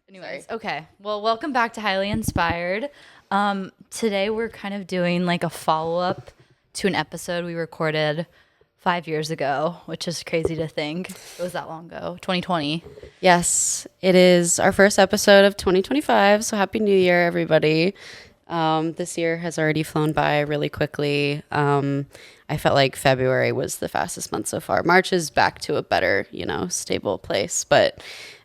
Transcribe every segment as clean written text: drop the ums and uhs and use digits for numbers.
Anyways, okay. Well, welcome back to Highly Inspired. Today we're kind of doing like a follow-up to an episode we recorded 5 years ago, which is crazy to think. It was that long ago, 2020. Yes, it is our first episode of 2025. So happy New Year, everybody. This year has already flown by really quickly. I felt like February was the fastest month so far. March is back to a better, stable place. But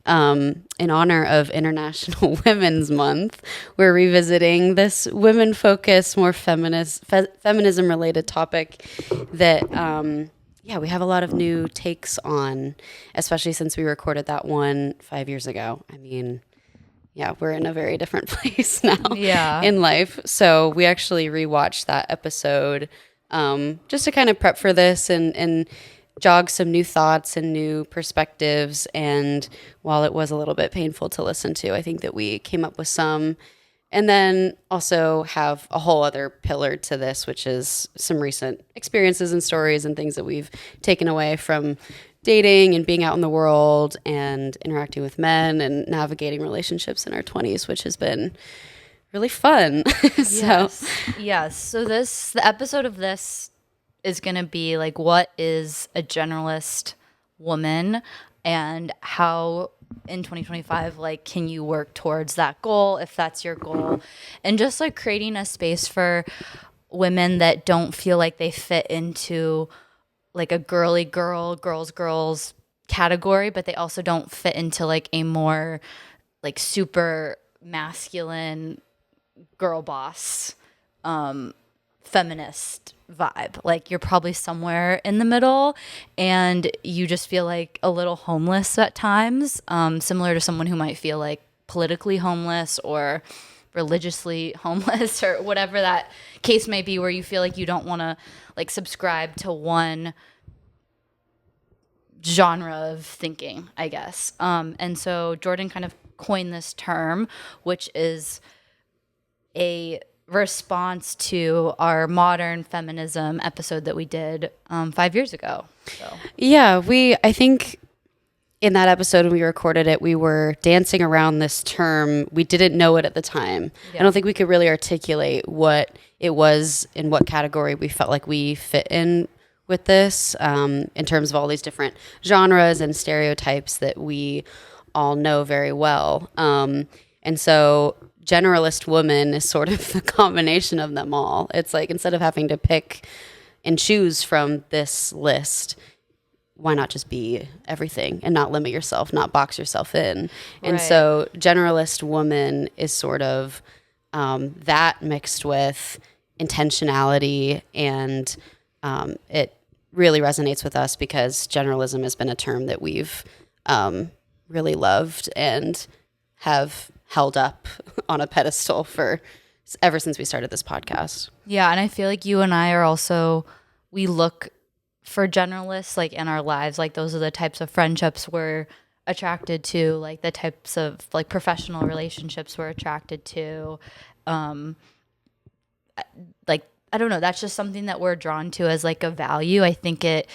in honor of International Women's Month, we're revisiting this women-focused, more feminism-related topic that, we have a lot of new takes on, especially since we recorded that one 5 years ago. I mean, we're in a very different place now in life. So we actually rewatched that episode just to kind of prep for this and jog some new thoughts and new perspectives. And while it was a little bit painful to listen to, I think that we came up with some. And then also have a whole other pillar to this, which is some recent experiences and stories and things that we've taken away from dating and being out in the world and interacting with men and navigating relationships in our 20s, which has been really fun. Yes. So the episode of this is going to be like, what is a generalist woman and how in 2025, like, can you work towards that goal if that's your goal? And just like creating a space for women that don't feel like they fit into like a girly girls category, but they also don't fit into like a more like super masculine girl boss feminist vibe. Like you're probably somewhere in the middle and you just feel like a little homeless at times, similar to someone who might feel like politically homeless or religiously homeless or whatever that case may be, where you feel like you don't want to like subscribe to one genre of thinking, I guess. And so Jordan kind of coined this term, which is a response to our modern feminism episode that we did 5 years ago. So. Yeah, I think in that episode when we recorded it, we were dancing around this term. We didn't know it at the time. Yeah. I don't think we could really articulate what it was in what category we felt like we fit in with this, in terms of all these different genres and stereotypes that we all know very well. And so generalist woman is sort of the combination of them all. It's like, instead of having to pick and choose from this list, why not just be everything and not limit yourself, not box yourself in? And so generalist woman is sort of that mixed with intentionality, and it really resonates with us because generalism has been a term that we've really loved and have held up on a pedestal for ever since we started this podcast. Yeah, and I feel like you and I are also, we look for generalists like in our lives, like those are the types of friendships we're attracted to, like the types of like professional relationships we're attracted to. Like, I don't know, that's just something that we're drawn to as like a value. I think it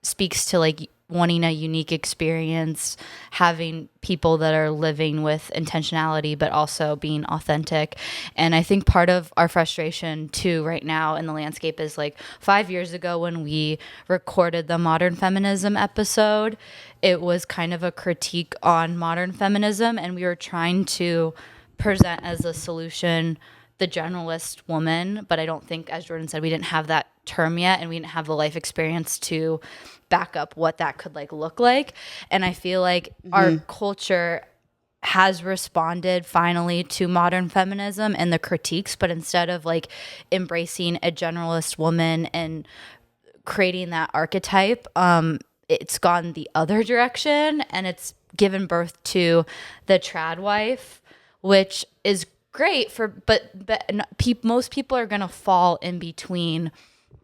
speaks to like wanting a unique experience, having people that are living with intentionality, but also being authentic. And I think part of our frustration too right now in the landscape is like 5 years ago when we recorded the modern feminism episode, it was kind of a critique on modern feminism. And we were trying to present as a solution the generalist woman, but I don't think, as Jordan said, we didn't have that term yet, and we didn't have the life experience to back up what that could like look like. And I feel like our culture has responded finally to modern feminism and the critiques, but instead of like embracing a generalist woman and creating that archetype, it's gone the other direction, and it's given birth to the trad wife, which is great but most people are going to fall in between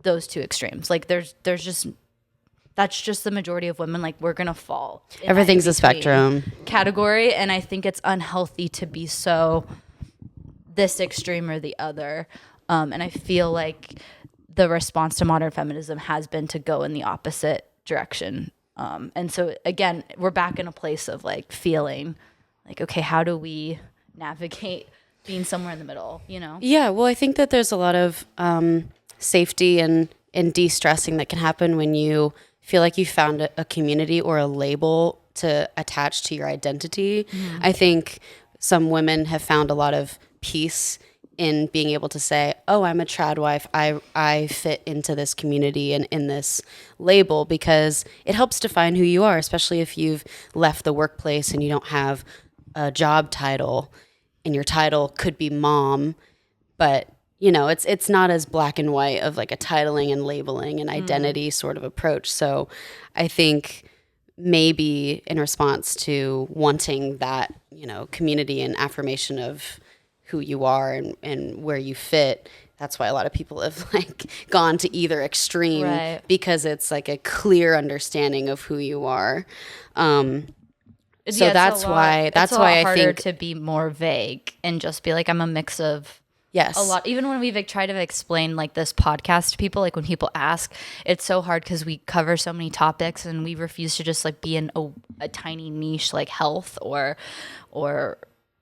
those two extremes. Like there's just, that's just the majority of women. Like we're going to fall. Everything's a spectrum category. And I think it's unhealthy to be so this extreme or the other. And I feel like the response to modern feminism has been to go in the opposite direction And so again, we're back in a place of like feeling like, okay, how do we navigate being somewhere in the middle, you know? Yeah, well, I think that there's a lot of safety and de-stressing that can happen when you feel like you found a community or a label to attach to your identity. I think some women have found a lot of peace in being able to say, oh, I'm a trad wife. I fit into this community and in this label, because it helps define who you are, especially if you've left the workplace and you don't have a job title, and your title could be mom, but you know, it's not as black and white of like a titling and labeling and identity sort of approach. So I think maybe in response to wanting that, you know, community and affirmation of who you are and where you fit, that's why a lot of people have like gone to either extreme, Right. because it's like a clear understanding of who you are. So Yeah, that's why it's a lot I harder think to be more vague and just be like, I'm a mix of yes. a lot. Even when we've like, tried to explain like this podcast to people, like when people ask, it's so hard because we cover so many topics and we refuse to just like be in a tiny niche like health or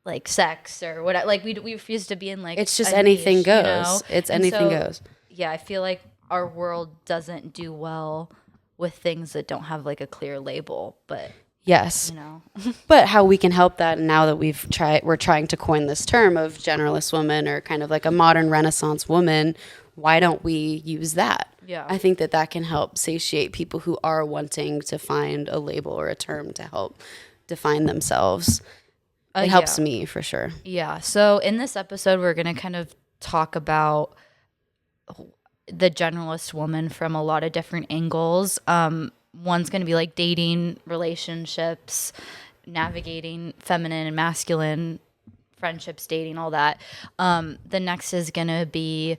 like sex or what. Like we refuse to be in like It's just a anything niche, goes. you know? It's And anything so, goes. Yeah, I feel like our world doesn't do well with things that don't have like a clear label, but Yes. you know. But how we can help that now that we're trying to coin this term of generalist woman, or kind of like a modern Renaissance woman, why don't we use that? Yeah. I think that can help satiate people who are wanting to find a label or a term to help define themselves. It helps Yeah. me for sure. Yeah. So in this episode, we're going to kind of talk about the generalist woman from a lot of different angles. One's going to be like dating, relationships, navigating feminine and masculine friendships, dating, all that. The next is going to be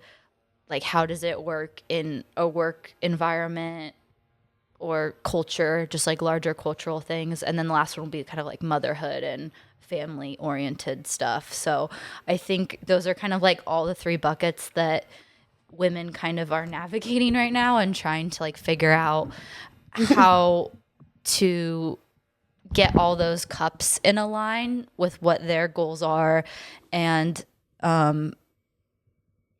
like, how does it work in a work environment or culture, just like larger cultural things. And then the last one will be kind of like motherhood and family oriented stuff. So I think those are kind of like all the three buckets that women kind of are navigating right now and trying to like figure out how to get all those cups in a line with what their goals are, and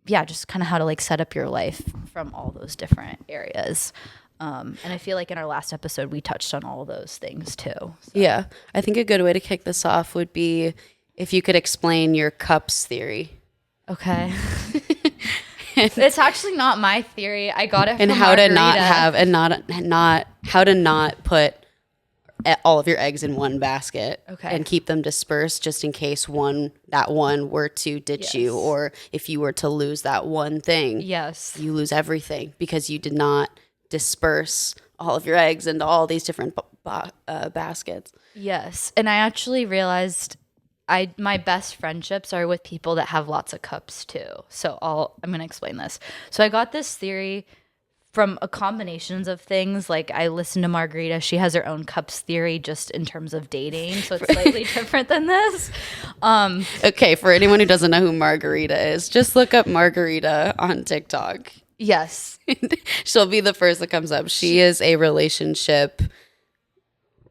yeah, just kind of how to like set up your life from all those different areas. And I feel like in our last episode we touched on all those things too. So. Yeah. I think a good way to kick this off would be if you could explain your cups theory. Okay. It's actually not my theory. I got it from And how Margarita. to not have and not how to not put all of your eggs in one basket. Okay. And keep them dispersed just in case that one were to ditch you, Yes. or if you were to lose that one thing. Yes. You lose everything because you did not disperse all of your eggs into all these different baskets. Yes. And I actually realized my best friendships are with people that have lots of cups too. So I'm going to explain this. So I got this theory from a combinations of things. Like I listened to Margarita. She has her own cups theory just in terms of dating. So it's slightly different than this. Okay, for anyone who doesn't know who Margarita is, just look up Margarita on TikTok. Yes. She'll be the first that comes up. She is a relationship.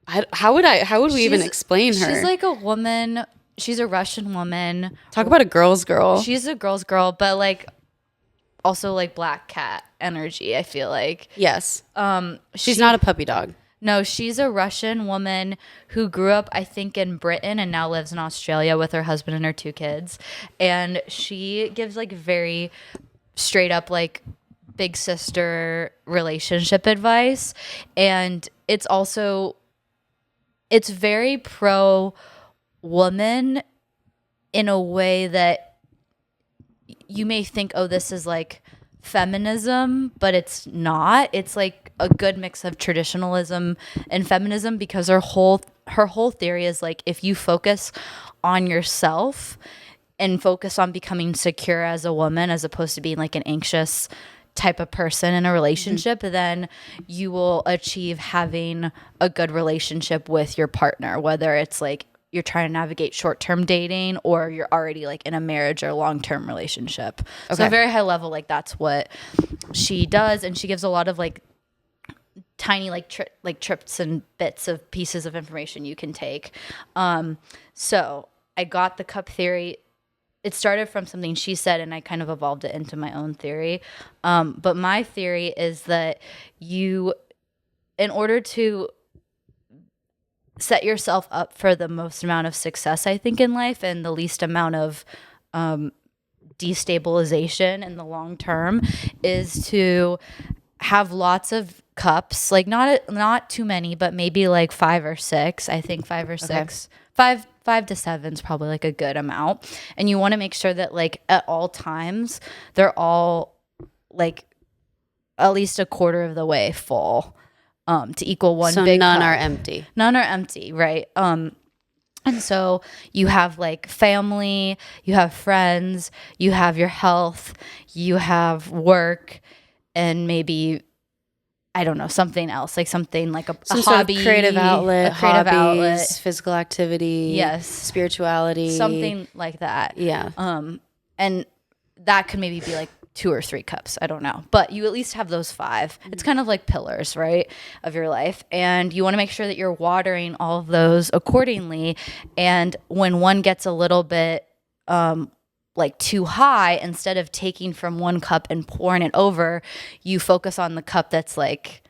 How would we even explain her? She's like a woman. She's a Russian woman. Talk about a girl's girl. She's a girl's girl, but like also like black cat energy, I feel like. Yes. She's not a puppy dog. No, she's a Russian woman who grew up, I think, in Britain and now lives in Australia with her husband and her 2 kids. And she gives like very straight up like big sister relationship advice. And it's very pro woman in a way that you may think, oh, this is like feminism, but it's not. It's like a good mix of traditionalism and feminism, because her whole theory is like, if you focus on yourself and focus on becoming secure as a woman as opposed to being like an anxious type of person in a relationship, then you will achieve having a good relationship with your partner, whether it's like you're trying to navigate short-term dating or you're already like in a marriage or long-term relationship. Okay. So very high level, like that's what she does. And she gives a lot of like tiny like trips and bits of pieces of information you can take. So I got the cup theory. It started from something she said, and I kind of evolved it into my own theory. But my theory is that in order to set yourself up for the most amount of success, I think, in life, and the least amount of destabilization in the long term, is to have lots of cups, like not too many, but maybe like 5 or 6. I think 5 or 6. 5 to 7 is probably like a good amount. And you want to make sure that like at all times they're all like at least a quarter of the way full, to equal one So big none cup. are empty. None are empty, right? And so you have like family, you have friends, you have your health, you have work, and maybe, I don't know, something else, like something like a Some hobby, sort of creative outlet, a creative hobbies, outlet, physical activity, yes, spirituality, something like that. Yeah. And that could maybe be like 2 or 3 cups. I don't know, but you at least have those 5. It's kind of like pillars, right, of your life, and you want to make sure that you're watering all of those accordingly. And when one gets a little bit like too high, instead of taking from one cup and pouring it over, you focus on the cup that's like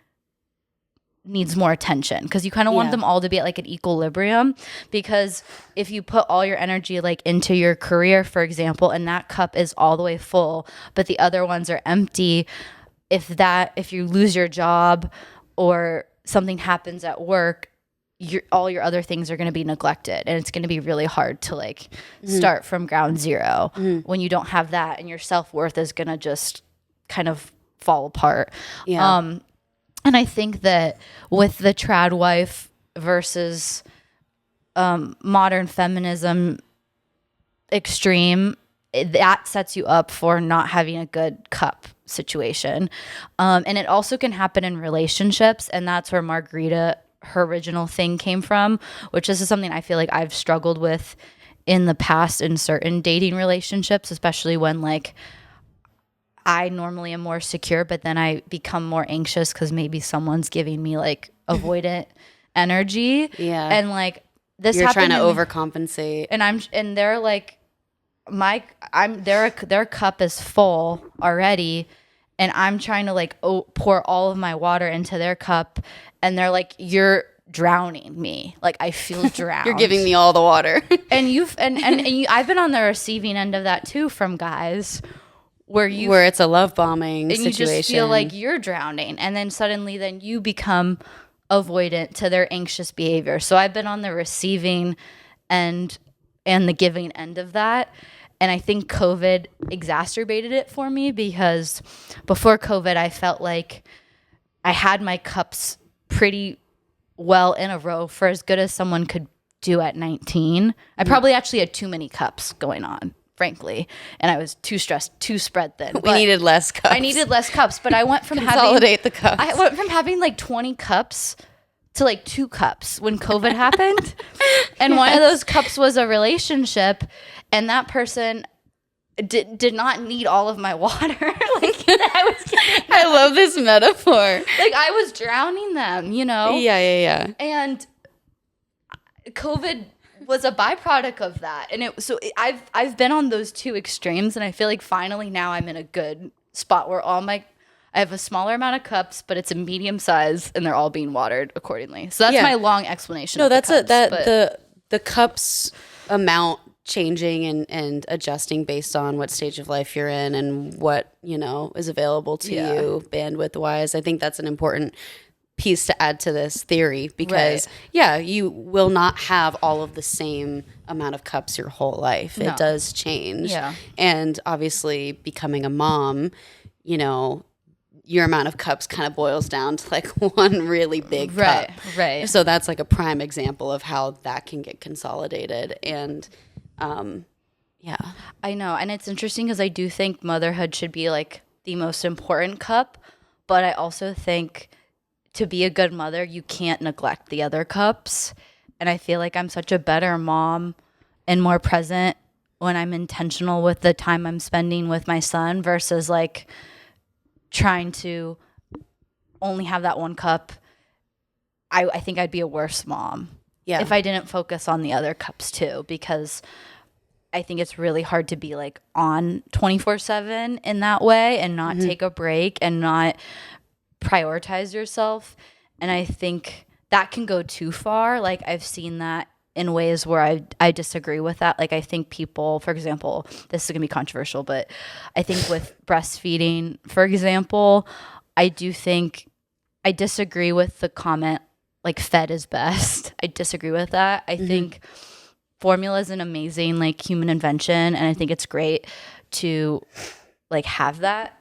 needs more attention, because you kind of want them all to be at like an equilibrium. Because if you put all your energy like into your career, for example, and that cup is all the way full, but the other ones are empty, if you lose your job or something happens at work, all your other things are going to be neglected, and it's going to be really hard to like start from ground zero when you don't have that, and your self-worth is going to just kind of fall apart. And I think that with the trad wife versus modern feminism extreme, that sets you up for not having a good cup situation. And it also can happen in relationships, and that's where Margarita, her original thing, came from, which is something I feel like I've struggled with in the past in certain dating relationships, especially when like I normally am more secure, but then I become more anxious because maybe someone's giving me like avoidant energy. Yeah. And like this You're trying happened to to me, overcompensate. and they're like their cup is full already, and I'm trying to like pour all of my water into their cup, and they're like, you're drowning me. Like I feel drowned. You're giving me all the water. And I've been on the receiving end of that too, from guys where it's a love bombing and situation. you just feel like you're drowning, and then suddenly then you become avoidant to their anxious behavior. So I've been on the receiving end and the giving end of that, and I think COVID exacerbated it for me, because before COVID I felt like I had my cups pretty well in a row for as good as someone could do at 19. I probably actually had too many cups going on, frankly, and I was too stressed, too spread thin. We needed less cups. I needed less cups, but I went from Consolidate the cups. I went from having like 20 cups to like 2 cups when COVID happened. And one of those cups was a relationship, and that person did not need all of my water. Like I love this metaphor. Like I was drowning them, you know? Yeah. And COVID was a byproduct of that. And I've been on those 2 extremes, and I feel like finally now I'm in a good spot where I have a smaller amount of cups, but it's a medium size, and they're all being watered accordingly. So that's my long explanation. No, of that's the cups, the cups amount changing and adjusting based on what stage of life you're in and what, is available to you bandwidth wise. I think that's an important piece to add to this theory, because you will not have all of the same amount of cups your whole life. No. It does change. Yeah. And obviously becoming a mom, your amount of cups kind of boils down to like one really big cup. Right. So that's like a prime example of how that can get consolidated. And I know. And it's interesting because I do think motherhood should be like the most important cup, but I also think to be a good mother, you can't neglect the other cups. And I feel like I'm such a better mom and more present when I'm intentional with the time I'm spending with my son versus like trying to only have that one cup I think I'd be a worse mom Yeah. if I didn't focus on the other cups too, because I think it's really hard to be like on 24/7 in that way and not take a break and not prioritize yourself. And I think that can go too far. Like I've seen that in ways where I disagree with that. Like I think people, for example, this is going to be controversial, but I think with breastfeeding, for example, I do think I disagree with the comment like fed is best. I disagree with that. I think formula is an amazing like human invention, and I think it's great to like have that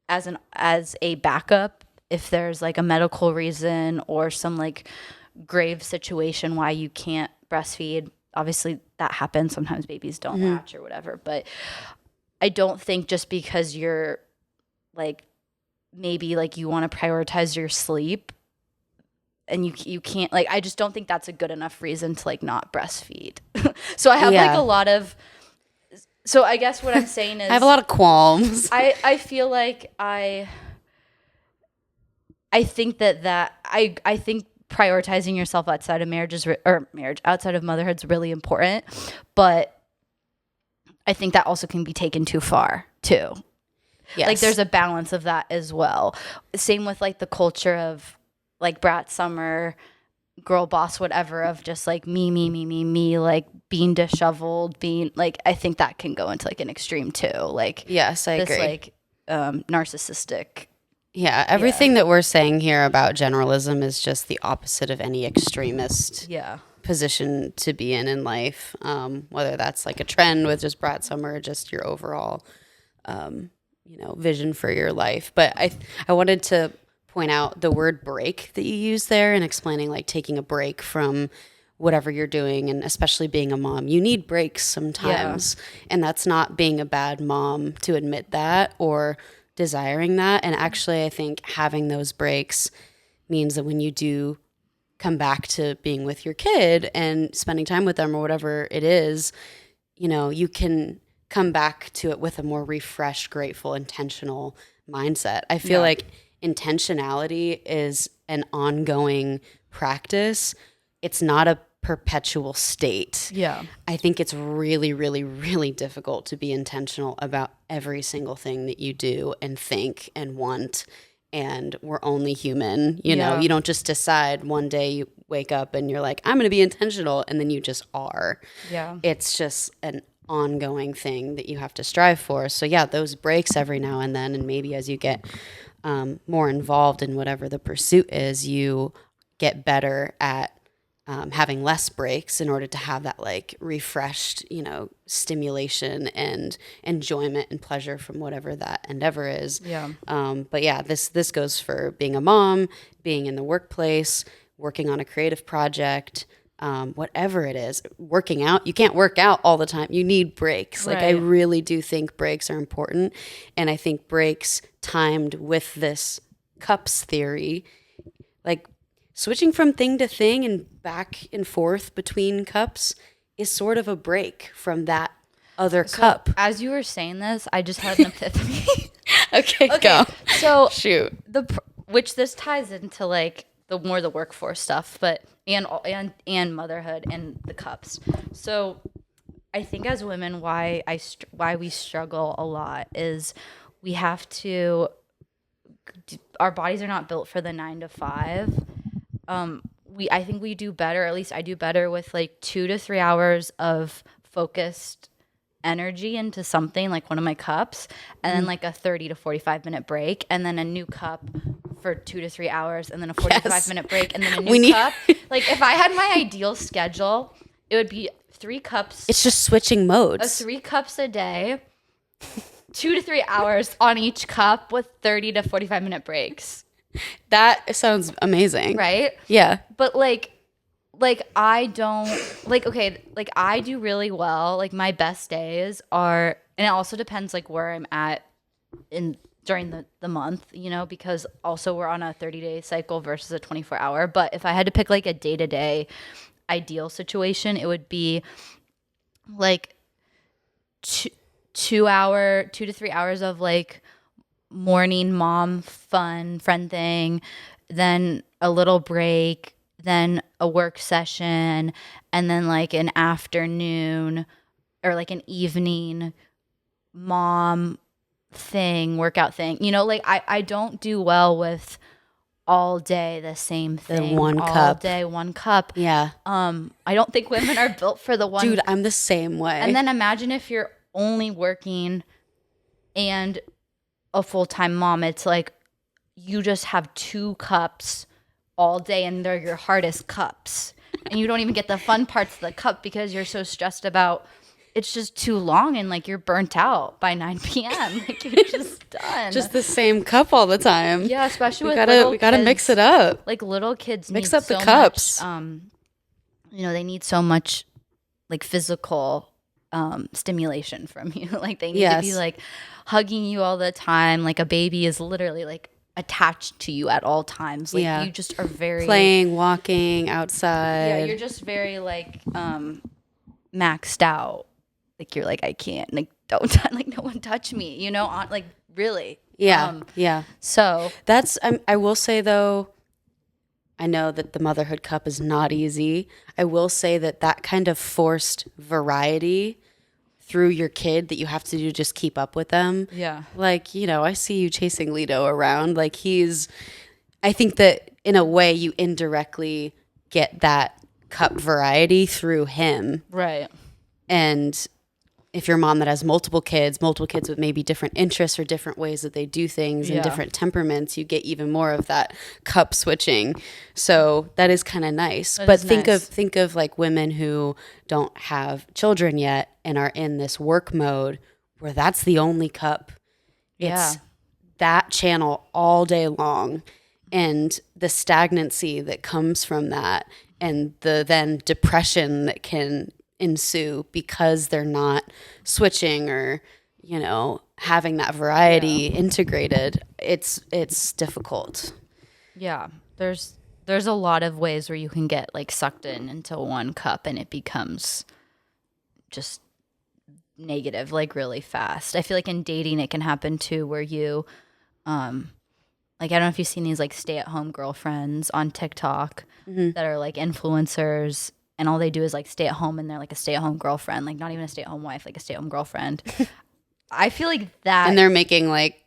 as a backup if there's like a medical reason or some like grave situation why you can't breastfeed. Obviously that happens. Sometimes babies don't latch or whatever, but I don't think just because you're like maybe like you want to prioritize your sleep and you can't like I just don't think that's a good enough reason to like not breastfeed. So I have like a lot of so I guess what I'm saying is I have a lot of qualms. I feel like I think that I think prioritizing yourself outside of marriage is outside of motherhood is really important, but I think that also can be taken too far too. Yes. Like there's a balance of that as well. Same with like the culture of like brat summer, girl boss, whatever, of just like me, like being disheveled, being like I think that can go into like an extreme too. Like yes, I this agree. like narcissistic. Yeah, everything that we're saying here about generalism is just the opposite of any extremist position to be in life. Whether that's like a trend with just brat summer or just your overall, vision for your life. But I wanted to point out the word break that you use there and explaining like taking a break from whatever you're doing, and especially being a mom, you need breaks sometimes. And that's not being a bad mom to admit that or desiring that. And actually, I think having those breaks means that when you do come back to being with your kid and spending time with them or whatever it is, you can come back to it with a more refreshed, grateful, intentional mindset. I feel like intentionality is an ongoing practice. It's not a perpetual state. Yeah. I think it's really, really, really difficult to be intentional about every single thing that you do and think and want. And we're only human. You know, you don't just decide one day you wake up and you're like, I'm going to be intentional. And then you just are. Yeah. It's just an ongoing thing that you have to strive for. So yeah, those breaks every now and then. And maybe as you get more involved in whatever the pursuit is, you get better at having less breaks in order to have that like refreshed, stimulation and enjoyment and pleasure from whatever that endeavor is. Yeah. But yeah, this goes for being a mom, being in the workplace, working on a creative project, whatever it is, working out. You can't work out all the time. You need breaks. Like I really do think breaks are important. And I think breaks timed with this cups theory, like switching from thing to thing and back and forth between cups is sort of a break from that other cup. As you were saying this, I just had an epiphany. Okay, go. So shoot. Which this ties into like the workforce stuff, but and motherhood and the cups. So I think as women, why we struggle a lot is we have to. Our bodies are not built for the 9 to 5. I think we do better, at least I do better with like 2 to 3 hours of focused energy into something like one of my cups, and then like a 30 to 45 minute break, and then a new cup for 2 to 3 hours, and then a 45-minute break, and then a new cup. Like if I had my ideal schedule, it would be 3 cups. It's just switching modes. 3 cups a day, 2 to 3 hours on each cup with 30 to 45-minute breaks. That sounds amazing. Right? Yeah. But like I don't like okay, like I do really well. Like my best days are, and it also depends like where I'm at during the month, because also we're on a 30-day cycle versus a 24-hour. But if I had to pick like a day-to-day ideal situation, it would be like 2 to 3 hours of like morning mom fun friend thing, then a little break, then a work session, and then like an afternoon or like an evening mom thing, workout thing. You know, like I don't do well with all day the same The thing. one All cup. day, one cup. Yeah. I don't think women are built for the one. Dude, I'm the same way. And then imagine if you're only working and a full-time mom. It's like you just have 2 cups all day and they're your hardest cups. And you don't even get the fun parts of the cup because you're so stressed about it's just too long and like you're burnt out by 9 p.m. Like you're just done. Just the same cup all the time. Yeah, especially we with little we gotta kids. mix it up. Like little kids Mix need up the so cups. much, you know, they need so much like physical stimulation from you. Like they need to be like hugging you all the time. Like a baby is literally like attached to you at all times. Like you just are very playing, walking outside. Yeah, you're just very like maxed out. Like you're like I can't like don't like no one touch me. You know, like really. Yeah. Yeah. So that's I will say though, I know that the motherhood cup is not easy. I will say that that kind of forced variety through your kid that you have to do just keep up with them. Yeah. Like, you know, I see you chasing Lido around. Like I think that in a way you indirectly get that cup variety through him. Right. And if you're a mom that has multiple kids with maybe different interests or different ways that they do things and different temperaments, you get even more of that cup switching. So that is kind of nice. But think of like women who don't have children yet and are in this work mode where that's the only cup. It's that channel all day long, and the stagnancy that comes from that and the then depression that can ensue because they're not switching or, you know, having that variety integrated. It's difficult. Yeah. There's a lot of ways where you can get like sucked into one cup and it becomes just negative like really fast. I feel like in dating it can happen too where you like I don't know if you've seen these like stay-at-home girlfriends on TikTok that are like influencers and all they do is like stay at home and they're like a stay-at-home girlfriend, like not even a stay-at-home wife, like a stay-at-home girlfriend. I feel like that. And they're making like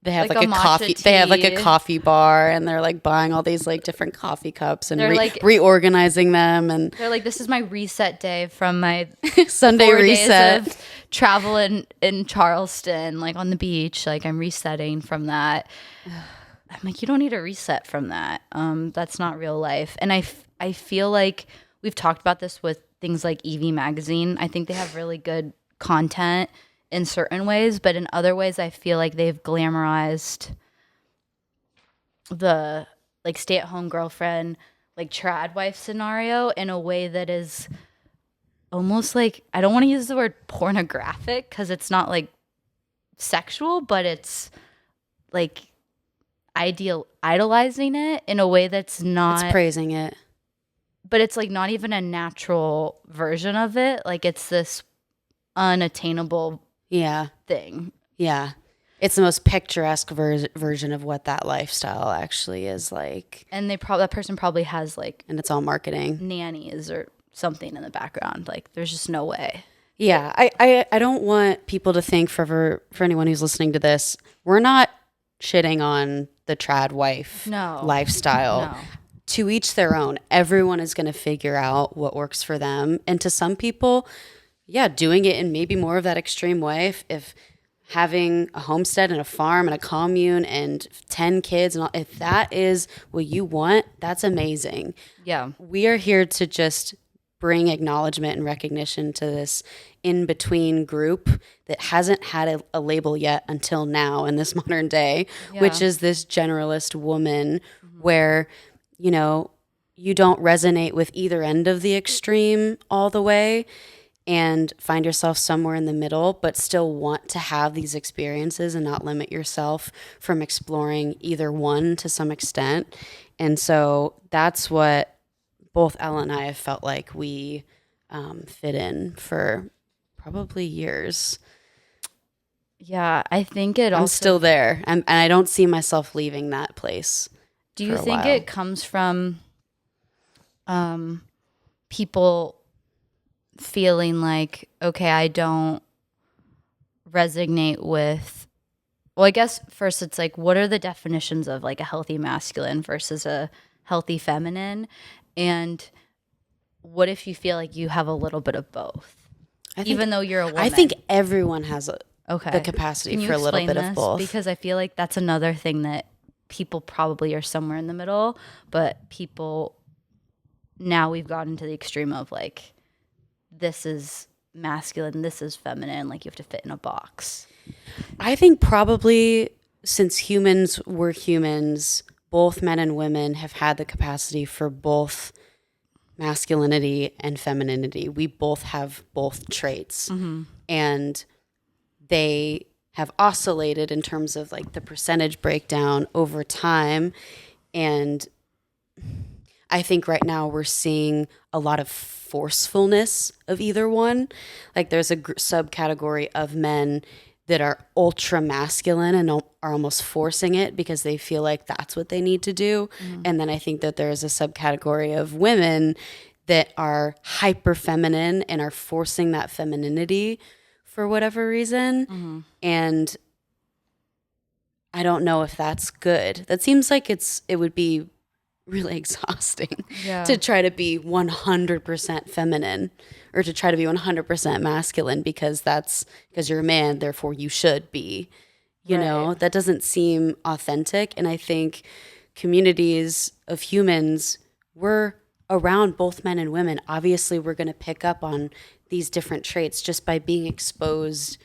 they have like a coffee. They have like a coffee bar, and they're like buying all these like different coffee cups and reorganizing them. And they're like, "This is my reset day from my Sunday 4 reset days of travel in Charleston, like on the beach. Like I'm resetting from that." I'm like, you don't need a reset from that. That's not real life. And I feel like we've talked about this with things like Evie Magazine. I think they have really good content in certain ways, but in other ways, I feel like they've glamorized the like stay-at-home girlfriend, like trad wife scenario in a way that is almost like, I don't want to use the word pornographic because it's not like sexual, but it's like idolizing it in a way that's not. It's praising it. But it's like not even a natural version of it. Like it's this unattainable thing. Yeah. It's the most picturesque version of what that lifestyle actually is like. And that person probably has like, and it's all marketing, nannies or something in the background. Like there's just no way. Yeah. I don't want people to think for anyone who's listening to this, we're not shitting on the trad wife lifestyle. No. To each their own. Everyone is going to figure out what works for them. And to some people, doing it in maybe more of that extreme way. If having a homestead and a farm and a commune and 10 kids, and all, if that is what you want, that's amazing. Yeah. We are here to just bring acknowledgement and recognition to this in-between group that hasn't had a label yet until now in this modern day, which is this generalist woman where, you know, you don't resonate with either end of the extreme all the way and find yourself somewhere in the middle, but still want to have these experiences and not limit yourself from exploring either one to some extent. And so that's what both Ella and I have felt like we fit in for probably years. Yeah, I think it also... I'm still there, and I don't see myself leaving that place. Do you think it comes from people feeling like, okay, I don't resonate with, well, I guess first it's like, what are the definitions of like a healthy masculine versus a healthy feminine? And what if you feel like you have a little bit of both, I think even though you're a I woman? think everyone has the Okay. capacity Can you for a little explain bit of this? both. Because I feel like that's another thing that people probably are somewhere in the middle, but people now we've gotten to the extreme of like, this is masculine, this is feminine, like you have to fit in a box. I think probably since humans were humans, both men and women have had the capacity for both masculinity and femininity. We both have both traits. And they have oscillated in terms of like the percentage breakdown over time. And I think right now we're seeing a lot of forcefulness of either one. Like there's a subcategory of men that are ultra masculine and are almost forcing it because they feel like that's what they need to do. And then I think that there's a subcategory of women that are hyper feminine and are forcing that femininity for whatever reason. And I don't know if that's good. That seems like it would be really exhausting to try to be 100% feminine or to try to be 100% masculine because you're a man, therefore you should be, you know, that doesn't seem authentic. And I think communities of humans, we're around both men and women. Obviously, we're going to pick up on these different traits just by being exposed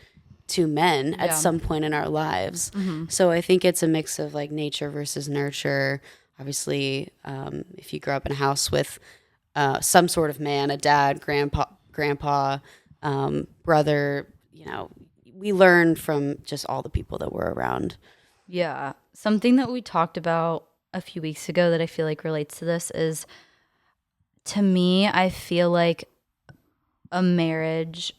to men at some point in our lives. So I think it's a mix of like nature versus nurture. Obviously, if you grow up in a house with some sort of man, a dad, grandpa, brother, you know, we learn from just all the people that we're around. Yeah. Something that we talked about a few weeks ago that I feel like relates to this is, to me, I feel like a marriage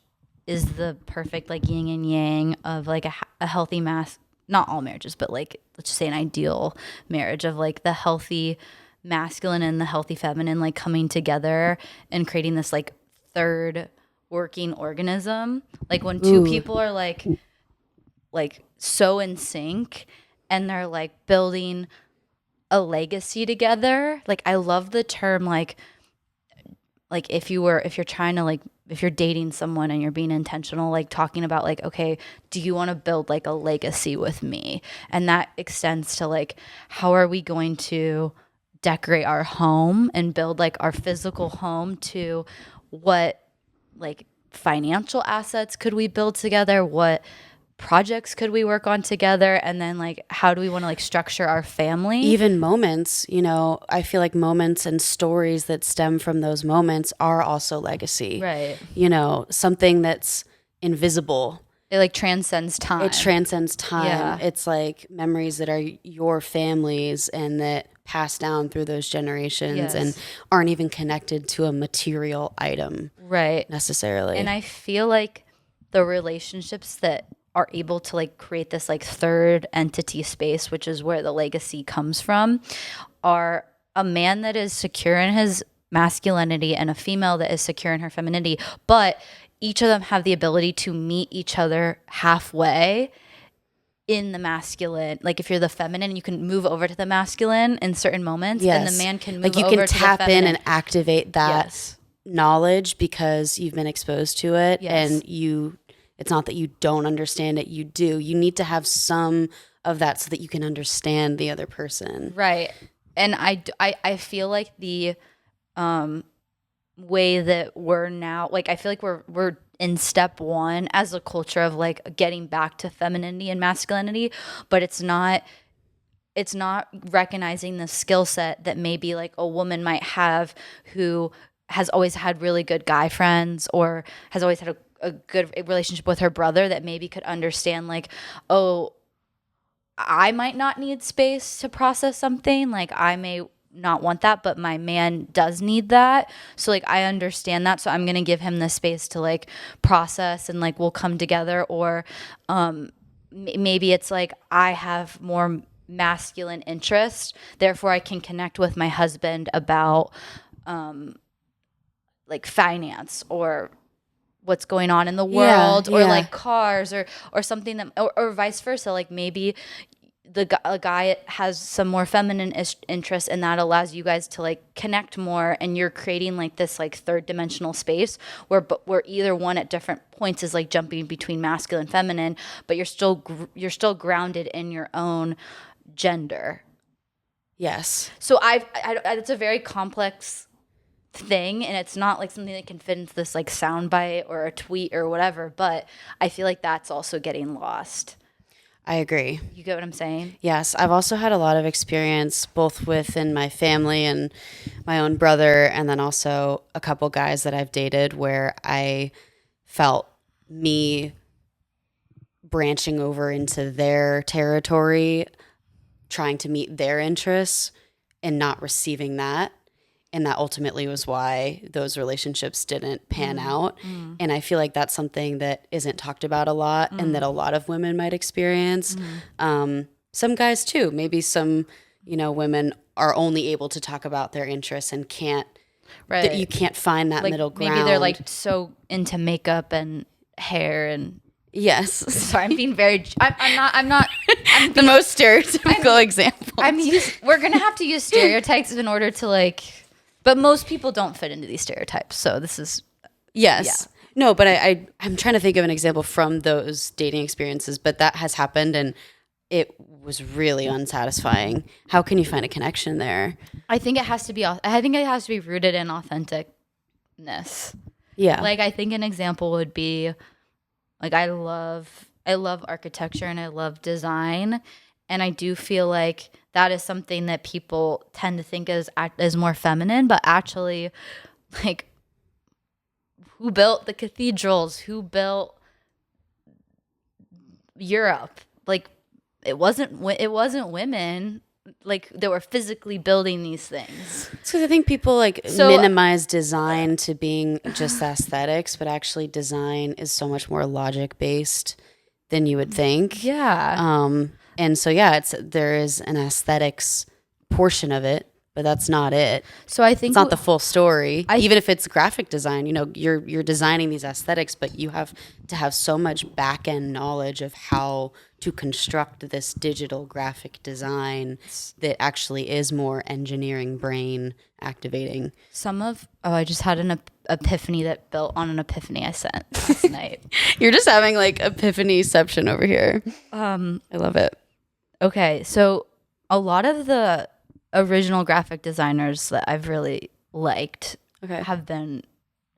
is the perfect like yin and yang of like a healthy not all marriages, but like let's just say an ideal marriage of like the healthy masculine and the healthy feminine like coming together and creating this like third working organism. Like when two people are like so in sync and they're like building a legacy together. Like I love the term like if you're trying to like, if you're dating someone and you're being intentional, like talking about like, okay, do you want to build like a legacy with me? And that extends to like, how are we going to decorate our home and build like our physical home, to what like financial assets could we build together? What projects could we work on together? And then like, how do we want to like structure our family? Even moments, you know, I feel like moments and stories that stem from those moments are also legacy. Right. You know, something that's invisible. It like transcends time. It transcends time. Yeah. It's like memories that are your family's and that pass down through those generations and aren't even connected to a material item. Right. Necessarily. And I feel like the relationships that are able to like create this like third entity space, which is where the legacy comes from, are a man that is secure in his masculinity and a female that is secure in her femininity, but each of them have the ability to meet each other halfway in the masculine. Like if you're the feminine, you can move over to the masculine in certain moments, and the man can move like you over can to tap the feminine. in and activate that knowledge because you've been exposed to it, and it's not that you don't understand it, you do. You need to have some of that so that you can understand the other person. Right. And I feel like the way that we're now, like I feel like we're in step one as a culture of like getting back to femininity and masculinity, but it's not recognizing the skill set that maybe like a woman might have who has always had really good guy friends or has always had a good relationship with her brother, that maybe could understand like, oh, I might not need space to process something. Like I may not want that, but my man does need that. So like I understand that. So I'm going to give him the space to like process, and like we'll come together. Or maybe it's like I have more masculine interest, therefore I can connect with my husband about like finance or what's going on in the Yeah, world or yeah. like cars or something that or vice versa, like maybe a guy has some more feminine interests and that allows you guys to like connect more, and you're creating like this like third dimensional space where either one at different points is like jumping between masculine and feminine, but you're still grounded in your own gender. Yes. So it's a very complex thing, and it's not like something that can fit into this like soundbite or a tweet or whatever, but I feel like that's also getting lost. I agree. You get what I'm saying? Yes, I've also had a lot of experience both within my family and my own brother, and then also a couple guys that I've dated where I felt me branching over into their territory, trying to meet their interests and not receiving that. And that ultimately was why those relationships didn't pan out. And I feel like that's something that isn't talked about a lot and that a lot of women might experience. Some guys too. Maybe some, women are only able to talk about their interests and can't, that you can't find that Like middle ground. maybe they're like so into makeup and hair and yes. sorry, I'm being very. I'm not. I'm The most stereotypical example. We're gonna have to use stereotypes in order to like, but most people don't fit into these stereotypes. So this is Yes. No, but I'm trying to think of an example from those dating experiences, but that has happened and it was really unsatisfying. How can you find a connection there? I think it has to be. I think it has to be rooted in authenticness. Yeah. Like I think an example would be, like I love architecture and I love design, and I do feel like that is something that people tend to think as more feminine, but actually, like, who built the cathedrals? Who built Europe? Like, it wasn't women like that were physically building these things. So I think people minimize design to being just aesthetics, but actually design is so much more logic based than you would think. Yeah. And so there is an aesthetics portion of it, but that's not it. So I think it's not the full story. Even if it's graphic design, you're designing these aesthetics, but you have to have so much back end knowledge of how to construct this digital graphic design that actually is more engineering brain activating. I just had an epiphany that built on an epiphany I sent last night. You're just having like epiphany-ception over here. I love it. Okay, so a lot of the original graphic designers that I've really liked have been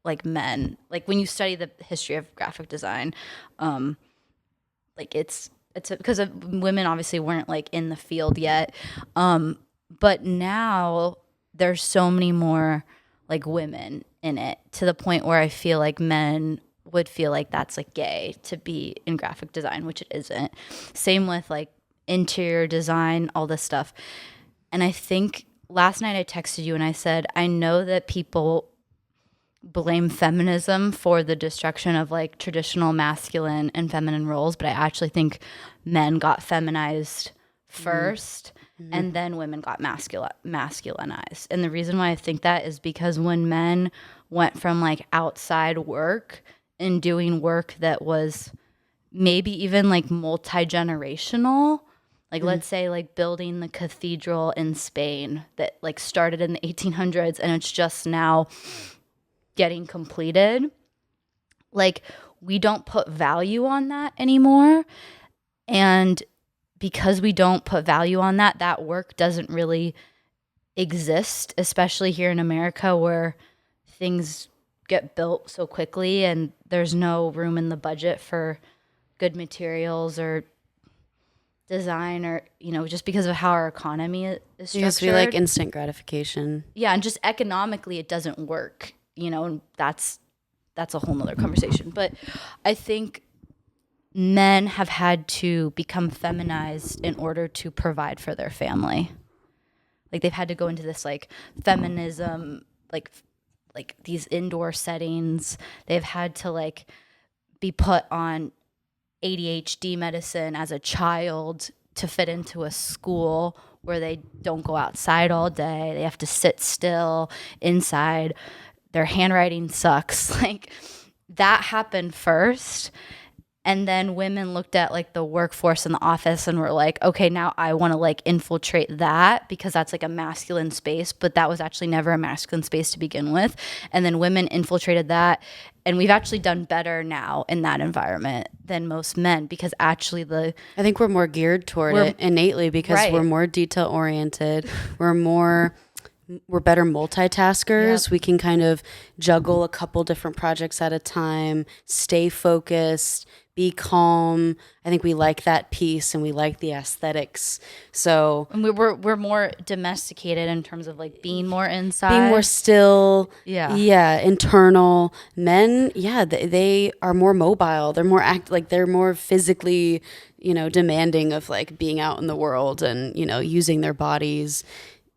like men. Like when you study the history of graphic design, like it's because women obviously weren't like in the field yet, but now there's so many more like women in it, to the point where I feel like men would feel like that's like gay to be in graphic design, which it isn't. Same with like interior design, all this stuff. And I think last night I texted you and I said, I know that people blame feminism for the destruction of like traditional masculine and feminine roles, but I actually think men got feminized first and then women got masculinized. And the reason why I think that is because when men went from like outside work and doing work that was maybe even like multi-generational, like let's say like building the cathedral in Spain that like started in the 1800s and it's just now getting completed. Like we don't put value on that anymore. And because we don't put value on that, that work doesn't really exist, especially here in America where things get built so quickly and there's no room in the budget for good materials or design, or just because of how our economy is structured. Because we like instant gratification. Yeah, and just economically it doesn't work, and that's a whole nother conversation. But I think men have had to become feminized in order to provide for their family. Like they've had to go into this like feminism, like these indoor settings. They've had to like be put on ADHD medicine as a child to fit into a school where they don't go outside all day. They have to sit still inside. Their handwriting sucks. Like that happened first. And then women looked at like the workforce in the office and were like, okay, now I want to like infiltrate that because that's like a masculine space, but that was actually never a masculine space to begin with. And then women infiltrated that. And we've actually done better now in that environment than most men because actually I think we're more geared toward it innately because right. we're more detail oriented. We're better multitaskers. Yep. We can kind of juggle a couple different projects at a time, stay focused, be calm. I think we like that piece and we like the aesthetics. So and we're more domesticated in terms of like being more inside, being more still. Yeah, internal. Men, they are more mobile. They're more they're more physically, demanding of like being out in the world and, using their bodies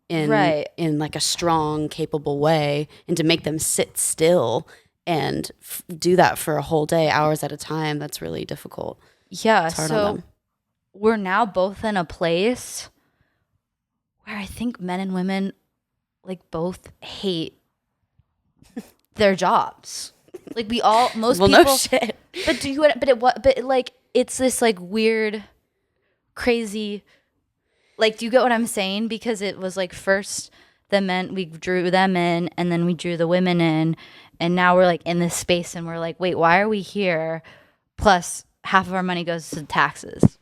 in like a strong, capable way, and to make them sit still and do that for a whole day, hours at a time, that's really difficult. Yeah, so we're now both in a place where I think men and women like both hate their jobs. Like most people. No shit. But like it's this like weird, crazy. Like, do you get what I'm saying? Because it was like first the men, we drew them in and then we drew the women in. And now we're like in this space and we're like, wait, why are we here? Plus half of our money goes to taxes.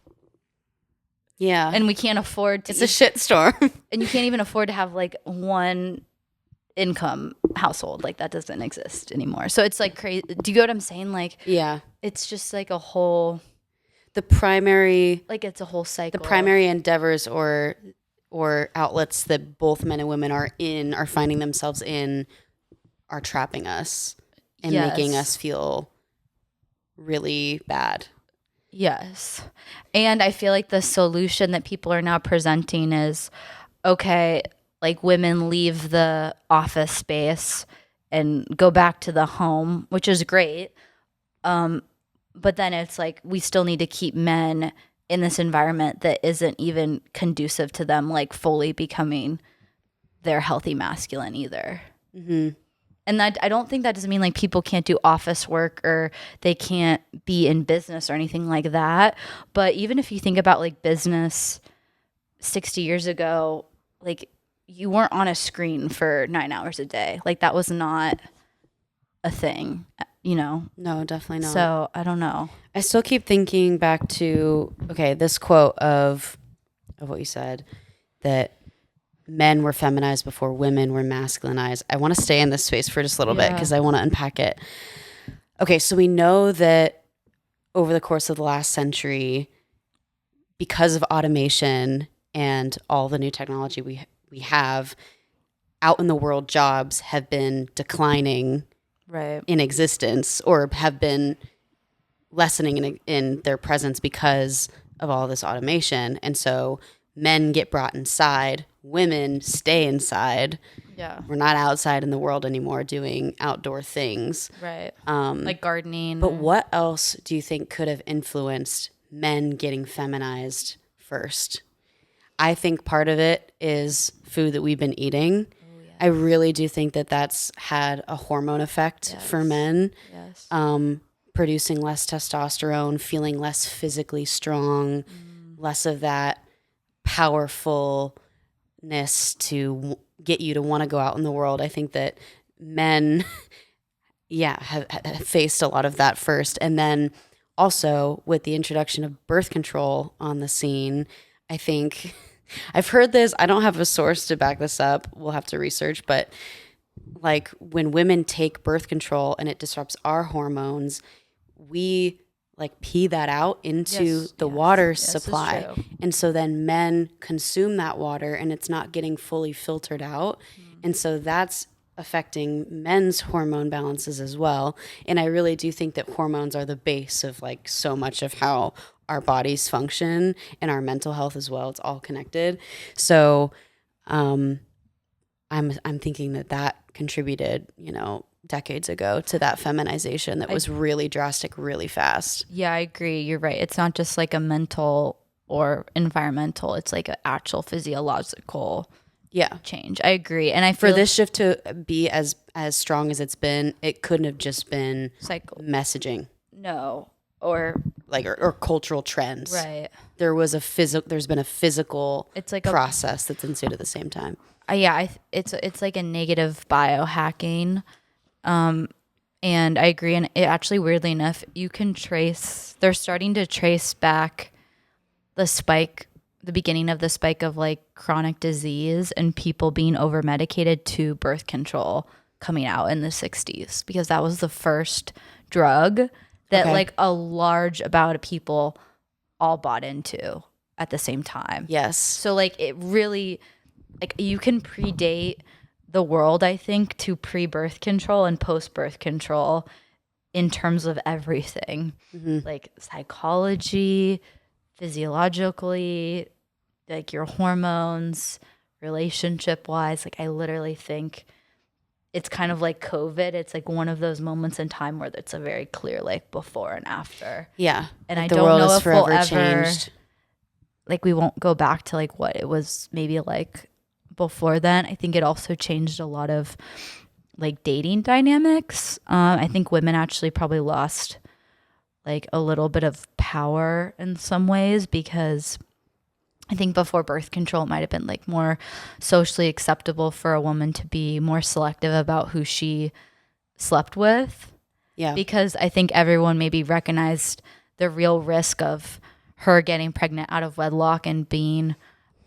Yeah. And we can't afford to. It's a shitstorm. And you can't even afford to have like one income household. Like that doesn't exist anymore. So it's like crazy. Do you get what I'm saying? Like, yeah. It's just like a whole. The primary. Like it's a whole cycle. The primary endeavors or outlets that both men and women are finding themselves in are trapping us and making us feel really bad. Yes. And I feel like the solution that people are now presenting is, okay, like women leave the office space and go back to the home, which is great. But then it's like we still need to keep men in this environment that isn't even conducive to them like fully becoming their healthy masculine either. Mm-hmm. And that I don't think that doesn't mean like people can't do office work or they can't be in business or anything like that. But even if you think about like business 60 years ago, like you weren't on a screen for 9 hours a day. Like that was not a thing, No, definitely not. So I don't know. I still keep thinking back to, this quote of what you said, that men were feminized before women were masculinized. I want to stay in this space for just a little bit because I want to unpack it. Okay, so we know that over the course of the last century, because of automation and all the new technology we have, out in the world jobs have been declining in existence or have been lessening in their presence because of all this automation. And so men get brought inside, women stay inside. Yeah. We're not outside in the world anymore doing outdoor things. Right. Like gardening. But what else do you think could have influenced men getting feminized first? I think part of it is food that we've been eating. Oh, yes. I really do think that that's had a hormone effect for men. Yes. Producing less testosterone, feeling less physically strong, less of that powerfulness to get you to want to go out in the world. I think that men, have faced a lot of that first. And then also with the introduction of birth control on the scene, I think I've heard this. I don't have a source to back this up. We'll have to research. But like when women take birth control and it disrupts our hormones, we like pee that out into the water supply. And so then men consume that water and it's not getting fully filtered out. And so that's affecting men's hormone balances as well. And I really do think that hormones are the base of like so much of how our bodies function and our mental health as well. It's all connected. So I'm thinking that contributed, decades ago to that feminization that was really drastic, really fast. Yeah, I agree. You're right. It's not just like a mental or environmental. It's like an actual physiological Yeah. change. I agree. And I For feel this shift to be as strong as it's been, it couldn't have just been cycle. messaging, No. Or like or cultural trends. right. There's been a physical It's like process that's ensued at the same time. it's like a negative biohacking. And I agree. And it actually, weirdly enough, they're starting to trace back the beginning of the spike of like chronic disease and people being over medicated to birth control coming out in the 60s, because that was the first drug that like a large amount of people all bought into at the same time. Yes. So like it really, like you can predate the world, I think, to pre-birth control and post-birth control in terms of everything, like psychology, physiologically, like your hormones, relationship wise. Like I literally think it's kind of like COVID. It's like one of those moments in time where it's a very clear like before and after. Yeah. And like I the don't world know is if we'll forever ever changed. like we won't go back to like what it was maybe like before then. I think it also changed a lot of like dating dynamics. I think women actually probably lost like a little bit of power in some ways, because I think before birth control it might have been like more socially acceptable for a woman to be more selective about who she slept with. Yeah. Because I think everyone maybe recognized the real risk of her getting pregnant out of wedlock and being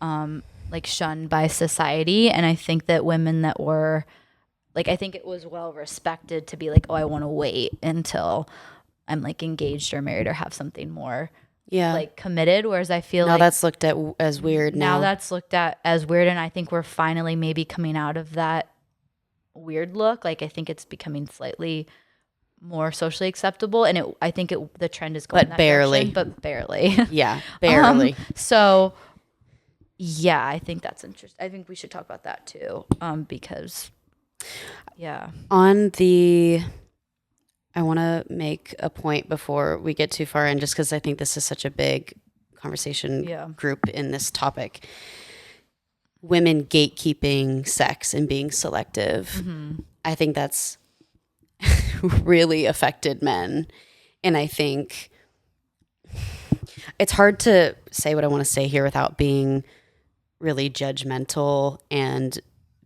like shunned by society. And I think that women that were like, I think it was well respected to be like, oh, I want to wait until I'm like engaged or married or have something more like committed. Whereas I feel now like that's looked at as weird now that's looked at as weird. And I think we're finally maybe coming out of that weird look. Like I think it's becoming slightly more socially acceptable, and I think the trend is going But that barely. direction, but barely. Yeah, barely. So yeah, I think that's interesting. I think we should talk about that too, because yeah. I want to make a point before we get too far in, just because I think this is such a big conversation group in this topic. Women gatekeeping sex and being selective. I think that's really affected men. And I think it's hard to say what I want to say here without being really judgmental and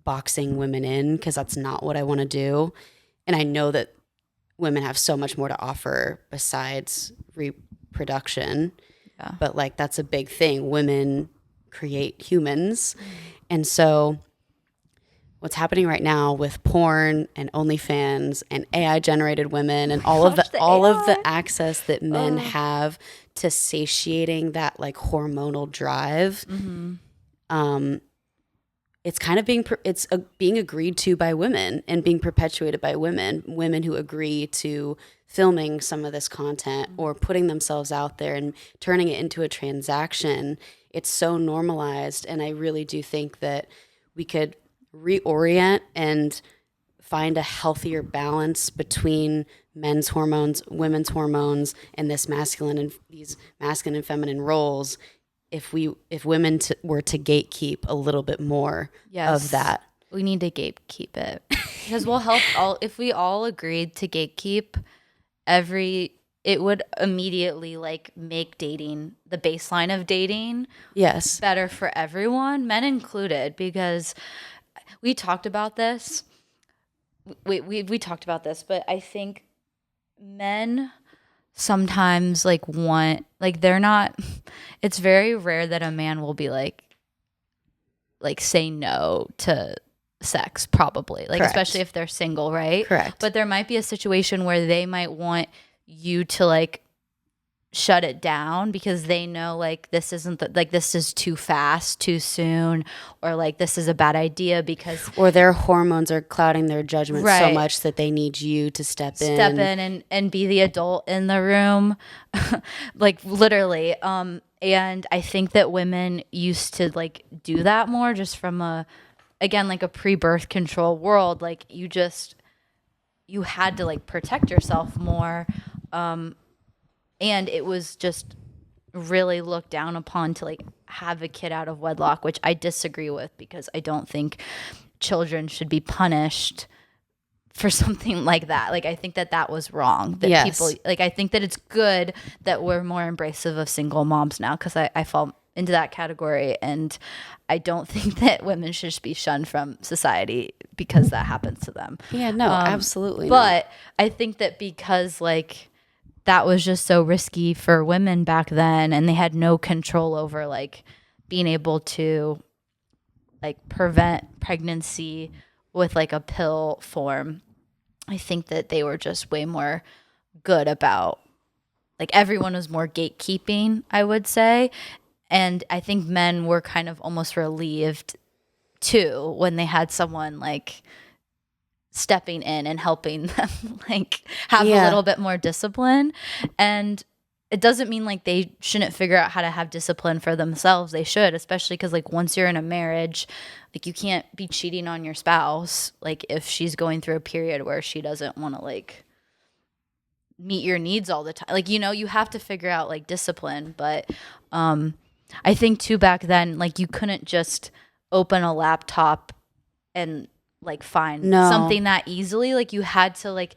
boxing women in, because that's not what I want to do. And I know that women have so much more to offer besides reproduction. Yeah. But like that's a big thing. Women create humans. And so what's happening right now with porn and OnlyFans and AI generated women and all of the access that men have to satiating that like hormonal drive, it's kind of being agreed to by women and being perpetuated by women who agree to filming some of this content or putting themselves out there and turning it into a transaction. It's so normalized. And I really do think that we could reorient and find a healthier balance between men's hormones, women's hormones, and these masculine and feminine roles if women were to gatekeep a little bit more of that. We need to gatekeep it, because we'll help if we all agreed to gatekeep it would immediately like make dating, the baseline of dating, better for everyone, men included, because we talked about this. We talked about this, but I think men sometimes like they're not, it's very rare that a man will be like say no to sex, probably, like Correct. Especially if they're single, right? Correct. But there might be a situation where they might want you to like shut it down because they know like this isn't like this is too fast, too soon, or like this is a bad idea because or their hormones are clouding their judgment so much that they need you to step in and be the adult in the room. Like literally. And I think that women used to like do that more just from again like a pre-birth control world. Like you had to like protect yourself more. And it was just really looked down upon to like have a kid out of wedlock, which I disagree with because I don't think children should be punished for something like that. Like I think that that was wrong. That Yes. people like I think that it's good that we're more embracive of single moms now because I fall into that category, and I don't think that women should just be shunned from society because that happens to them. Yeah, no, absolutely not. But I think that because like that was just so risky for women back then, and they had no control over like being able to like prevent pregnancy with like a pill form. I think that they were just way more good about like everyone was more gatekeeping, I would say. And I think men were kind of almost relieved too when they had someone like stepping in and helping them like have a little bit more discipline. And it doesn't mean like they shouldn't figure out how to have discipline for themselves. They should, especially because like once you're in a marriage, like you can't be cheating on your spouse like if she's going through a period where she doesn't want to like meet your needs all the time. Like, you know, you have to figure out like discipline. But I think too back then, like you couldn't just open a laptop and like find something that easily. Like you had to like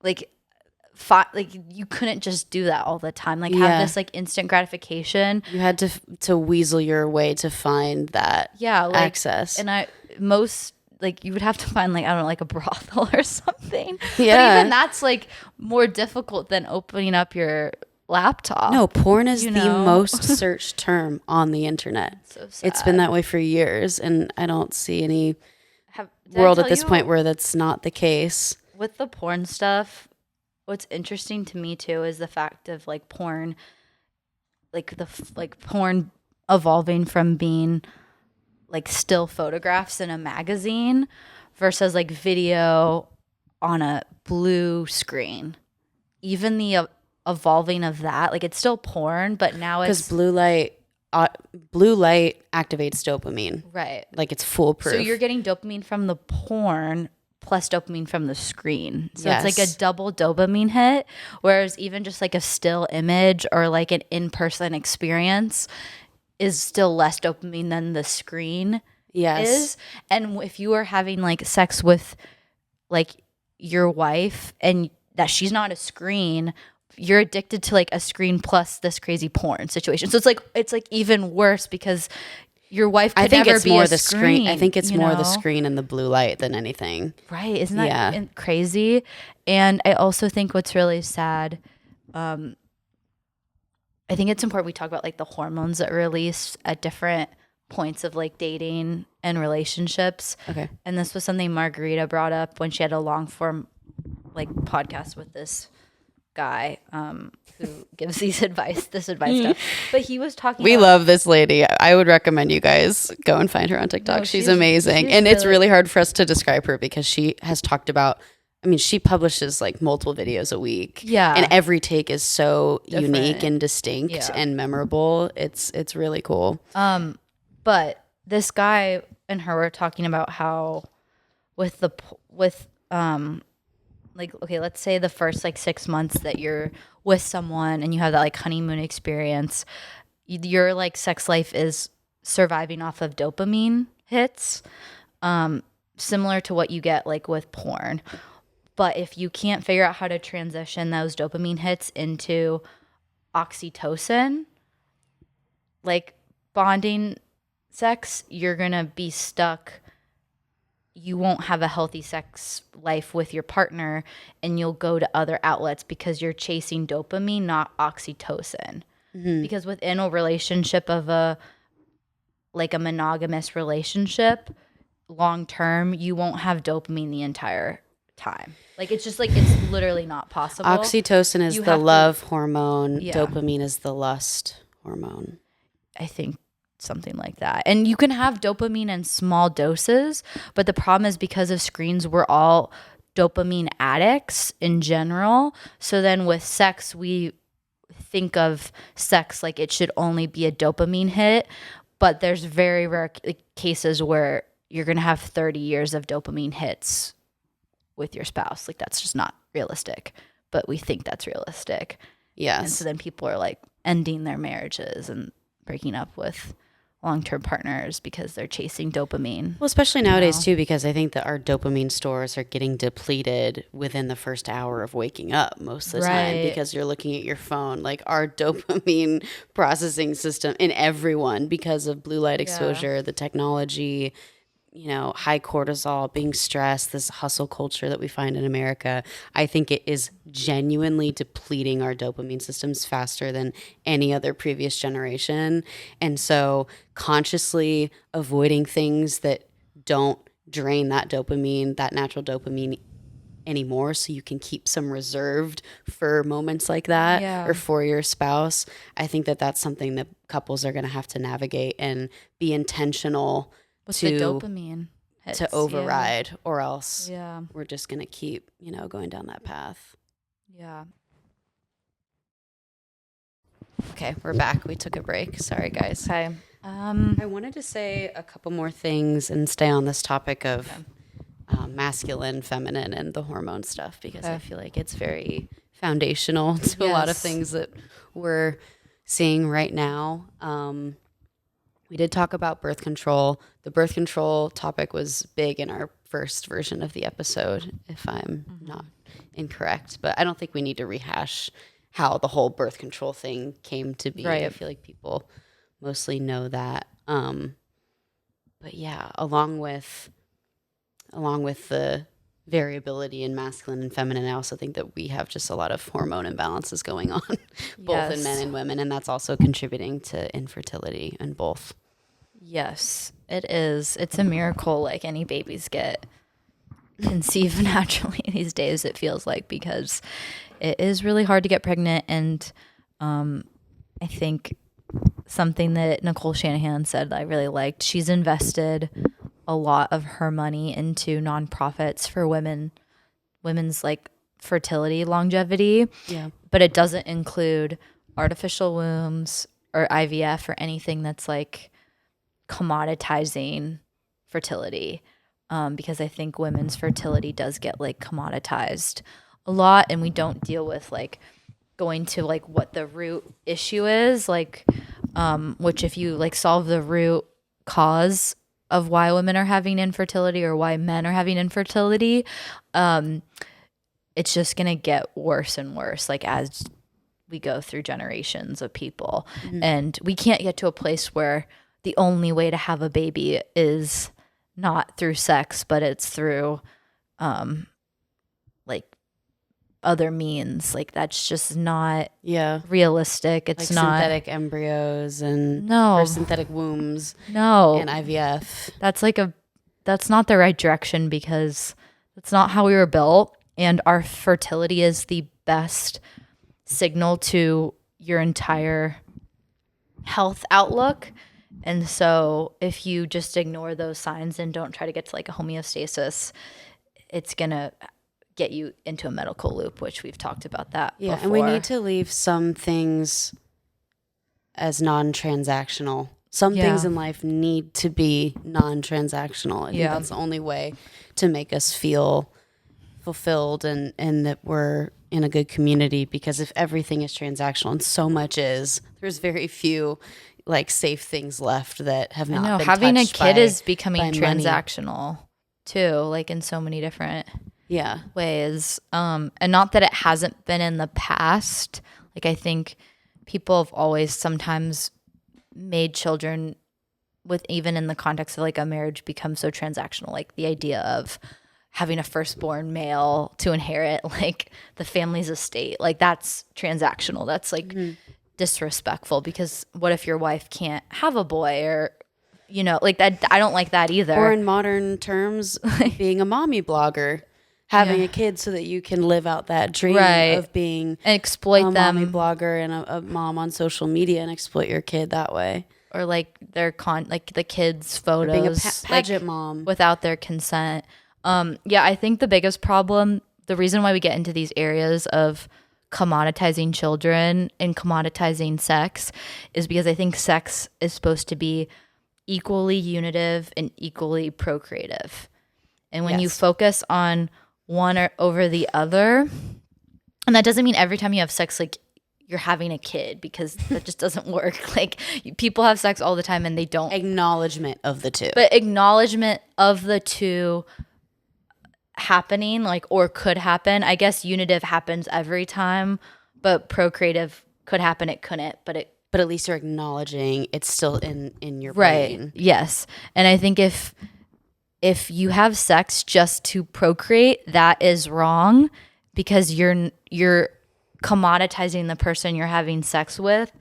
you couldn't just do that all the time. Like have this like instant gratification. You had to weasel your way to find that like, access. And most like you would have to find like I don't know like a brothel or something. Yeah. But even that's like more difficult than opening up your laptop. No, porn is the most searched term on the internet. So sad. It's been that way for years, and I don't see any world at this point where that's not the case. With the porn stuff, what's interesting to me too is the fact of like porn, like porn evolving from being like still photographs in a magazine versus like video on a blue screen. Even the evolving of that, like it's still porn, but now it's because blue light activates dopamine, right? Like it's foolproof. So you're getting dopamine from the porn plus dopamine from the screen. So it's like a double dopamine hit. Whereas even just like a still image or like an in-person experience is still less dopamine than the screen is. And if you are having like sex with like your wife and that she's not a screen, you're addicted to like a screen plus this crazy porn situation. So it's like even worse because your wife could never be a screen. I think it's more the screen and the blue light than anything. Right. Isn't that crazy? And I also think what's really sad, I think it's important we talk about like the hormones that are released at different points of like dating and relationships. Okay. And this was something Margarita brought up when she had a long form like podcast with this guy who gives this advice stuff. But he was talking We about, love this lady. I would recommend you guys go and find her on TikTok. No, she's amazing. she's And it's really hard for us to describe her because she has talked about, I mean, she publishes like multiple videos a week. Yeah. And every take is so Different. unique and distinct and memorable. It's really cool. But this guy and her were talking about how like, okay, let's say the first like 6 months that you're with someone and you have that like honeymoon experience, your like sex life is surviving off of dopamine hits, similar to what you get like with porn. But if you can't figure out how to transition those dopamine hits into oxytocin, like bonding sex, you're going to be stuck. You won't have a healthy sex life with your partner, and you'll go to other outlets because you're chasing dopamine, not oxytocin. Mm-hmm. Because within a relationship of a monogamous relationship, long term, you won't have dopamine the entire time. Like it's just like it's literally not possible. Oxytocin is the love hormone. Dopamine is the lust hormone. I think something like that. And you can have dopamine in small doses, but the problem is because of screens, we're all dopamine addicts in general. So then with sex, we think of sex like it should only be a dopamine hit, but there's very rare cases where you're going to have 30 years of dopamine hits with your spouse. Like that's just not realistic, but we think that's realistic. Yes. And so then people are like ending their marriages and breaking up with long-term partners because they're chasing dopamine. Well, especially nowadays too, because I think that our dopamine stores are getting depleted within the first hour of waking up most of the time, Right. because you're looking at your phone. Like, our dopamine processing system in everyone, because of blue light exposure, the technology, high cortisol, being stressed, this hustle culture that we find in America, I think it is genuinely depleting our dopamine systems faster than any other previous generation. And so consciously avoiding things that don't drain that dopamine, that natural dopamine anymore, so you can keep some reserved for moments like that or for your spouse. I think that that's something that couples are going to have to navigate and be intentional With to the dopamine hits, to override, or else Yeah. we're just going to keep, going down that path. Yeah. Okay, we're back. We took a break. Sorry, guys. Okay. I wanted to say a couple more things and stay on this topic of masculine, feminine, and the hormone stuff, because I feel like it's very foundational to a lot of things that we're seeing right now. We did talk about birth control. The birth control topic was big in our first version of the episode, if I'm not incorrect. But I don't think we need to rehash how the whole birth control thing came to be. Right. I feel like people mostly know that. But yeah, along with the variability in masculine and feminine, I also think that we have just a lot of hormone imbalances going on, both in men and women, and that's also contributing to infertility in both. Yes, it is. It's a miracle like any babies get conceived naturally these days, it feels like, because it is really hard to get pregnant. And I think something that Nicole Shanahan said that I really liked, she's invested a lot of her money into nonprofits for women's like fertility, longevity. Yeah. But it doesn't include artificial wombs or IVF or anything that's like commoditizing fertility, because I think women's fertility does get like commoditized a lot, and we don't deal with like going to like what the root issue is, like which if you like solve the root cause of why women are having infertility or why men are having infertility, it's just gonna get worse and worse like as we go through generations of people. And we can't get to a place where the only way to have a baby is not through sex, but it's through like other means. Like that's just not realistic. It's like not synthetic embryos and or synthetic wombs and IVF. That's not the right direction, because that's not how we were built, and our fertility is the best signal to your entire health outlook. And so if you just ignore those signs and don't try to get to like a homeostasis, it's going to get you into a medical loop, which we've talked about that before. And we need to leave some things as non-transactional. Some things in life need to be non-transactional. I think that's the only way to make us feel fulfilled and that we're in a good community, because if everything is transactional, and so much is, there's very few like safe things left that have not been having a touched kid by, is becoming by transactional too, like in so many different yeah ways. And not that it hasn't been in the past. Like I think people have always sometimes made children, with even in the context of like a marriage, become so transactional. Like the idea of having a firstborn male to inherit like the family's estate, like that's transactional. That's like disrespectful, because what if your wife can't have a boy, or like that? I don't like that either. Or in modern terms, being a mommy blogger, having a kid so that you can live out that dream of being and exploit a them, mommy blogger and a mom on social media, and exploit your kid that way. Or like their like the kids' photos, or being a pageant mom without their consent. I think the biggest problem, the reason why we get into these areas of commoditizing children and commoditizing sex, is because I think sex is supposed to be equally unitive and equally procreative. And when you focus on one or over the other, and that doesn't mean every time you have sex, like you're having a kid, because that just doesn't work. Like, people have sex all the time and they don't. Acknowledgement of the two. But acknowledgement of the two happening, like, or could happen. I guess unitive happens every time, but procreative could happen, it couldn't, but at least you're acknowledging it's still in your right. brain. Yes. And I think if you have sex just to procreate, that is wrong, because you're commoditizing the person you're having sex with,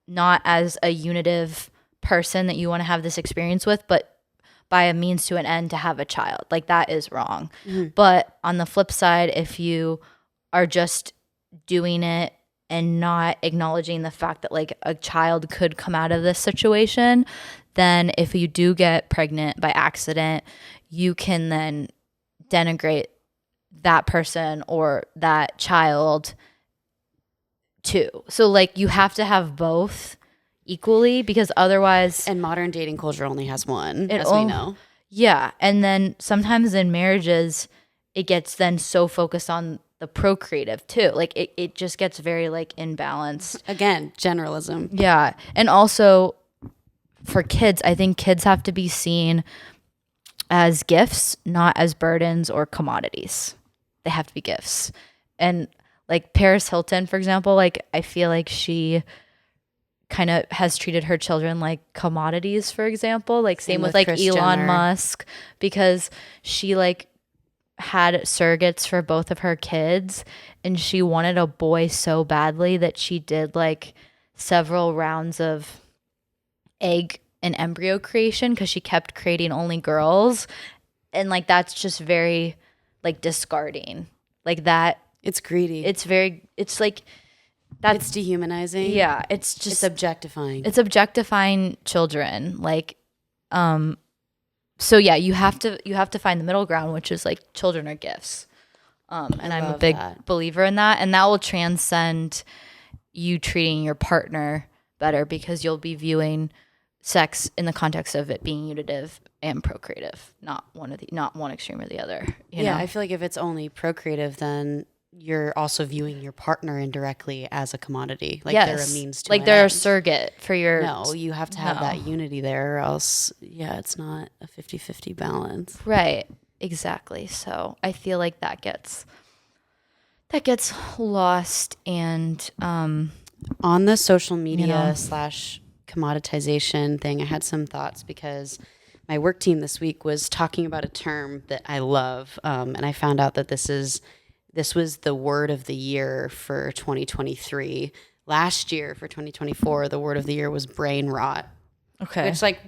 not as a unitive person that you want to have this experience with, but by a means to an end to have a child. Like, that is wrong. Mm-hmm. But on the flip side, if you are just doing it and not acknowledging the fact that, like, a child could come out of this situation, then if you do get pregnant by accident, you can then denigrate that person or that child too. So, like, you have to have both equally, because otherwise... And modern dating culture only has one, as we know. Yeah. And then sometimes in marriages, it gets then so focused on the procreative too. Like, it just gets very, like, imbalanced. Again, generalism. Yeah. And also for kids, I think kids have to be seen as gifts, not as burdens or commodities. They have to be gifts. And, like, Paris Hilton, for example, like, I feel like she kind of has treated her children like commodities, for example. Like, same with like Kris Elon Jenner. Musk, because she, like, had surrogates for both of her kids, and she wanted a boy so badly that she did, like, several rounds of egg and embryo creation, because she kept creating only girls. And, like, that's just very, like, discarding. Like, that... It's greedy. It's like... It's dehumanizing. Yeah, it's just... It's objectifying. It's objectifying children. Like, so yeah, you have to find the middle ground, which is, like, children are gifts. And I'm a big believer in that. And that will transcend you treating your partner better, because you'll be viewing sex in the context of it being unitive and procreative, not one extreme or the other. You know? I feel like if it's only procreative, then you're also viewing your partner indirectly as a commodity. Like, they're a means to like, they're a surrogate for your... No, you have to have that unity there, or else, it's not a 50-50 balance. Right. Exactly. So I feel like that gets lost. And on the social media / commoditization thing, I had some thoughts, because my work team this week was talking about a term that I love, and I found out that this was the word of the year for 2023. Last year, for 2024, the word of the year was brain rot. Okay. Which, like,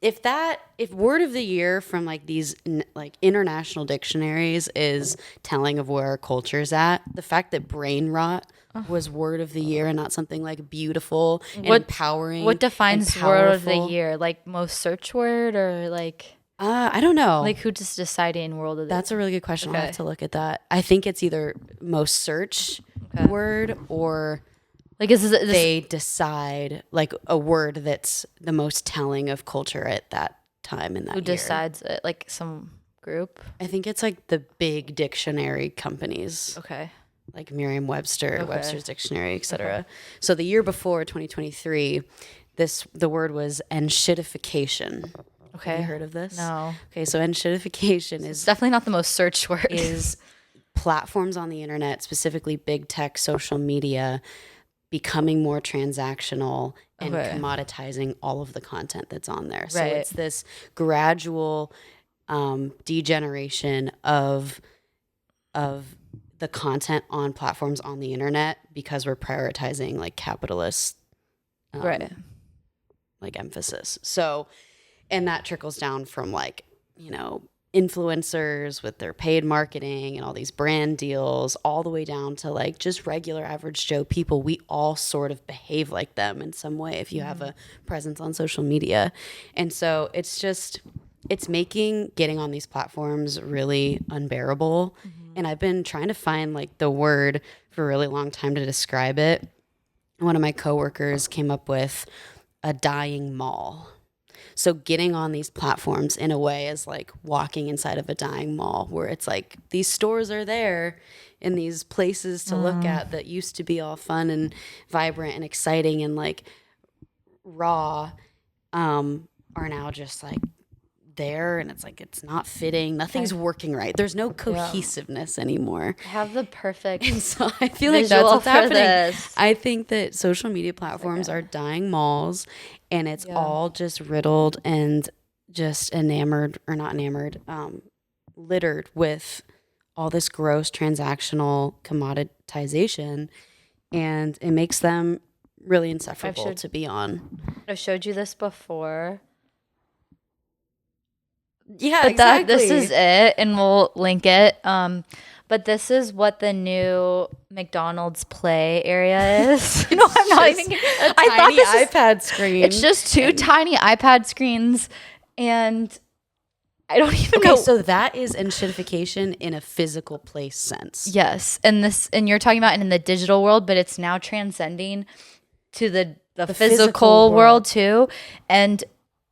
if word of the year from, like, these like international dictionaries is telling of where our culture's at, the fact that brain rot was word of the year and not something like beautiful and empowering. What defines word of the year? Like, most search word, or like... I don't know. Like, who just deciding world of the... That's a really good question. I'll have to look at that. I think it's either most search word, or like, they decide, like, a word that's the most telling of culture at that time in that year. Who decides it? Like, some group? I think it's, like, the big dictionary companies. Okay. Like Merriam-Webster, Webster's Dictionary, etc. So the year before, 2023, the word was enshittification. Okay. Have you heard of this? No. Okay, so enshittification is definitely not the most searched word. Is platforms on the internet, specifically big tech, social media, becoming more transactional and commoditizing all of the content that's on there. So it's this gradual degeneration of the content on platforms on the internet, because we're prioritizing, like, capitalist like, emphasis. So, and that trickles down from, like, influencers with their paid marketing and all these brand deals, all the way down to, like, just regular average Joe people. We all sort of behave like them in some way if you have a presence on social media. And so it's making getting on these platforms really unbearable. And I've been trying to find, like, the word for a really long time to describe it. One of my coworkers came up with a dying mall. So getting on these platforms in a way is like walking inside of a dying mall where it's like these stores are there and these places to look at that used to be all fun and vibrant and exciting and like raw, are now just like there, and it's like it's not fitting, nothing's working right, there's no Yeah. cohesiveness anymore. I have the perfect So I feel like that's visual what's for happening. this. I think that social media platforms are dying malls, and it's Yeah. all just riddled and just enamored, or not enamored, littered with all this gross transactional commoditization, and it makes them really insufferable to be on. I've showed you this before. Yeah, But exactly. this is it, and we'll link it. But this is what the new McDonald's play area is. No, I'm not even. I thought this is iPad screen. It's just two tiny iPad screens, and I don't even know. Okay, so that is enshittification in a physical place sense. Yes, and you're talking about in the digital world, but it's now transcending to the physical world too, and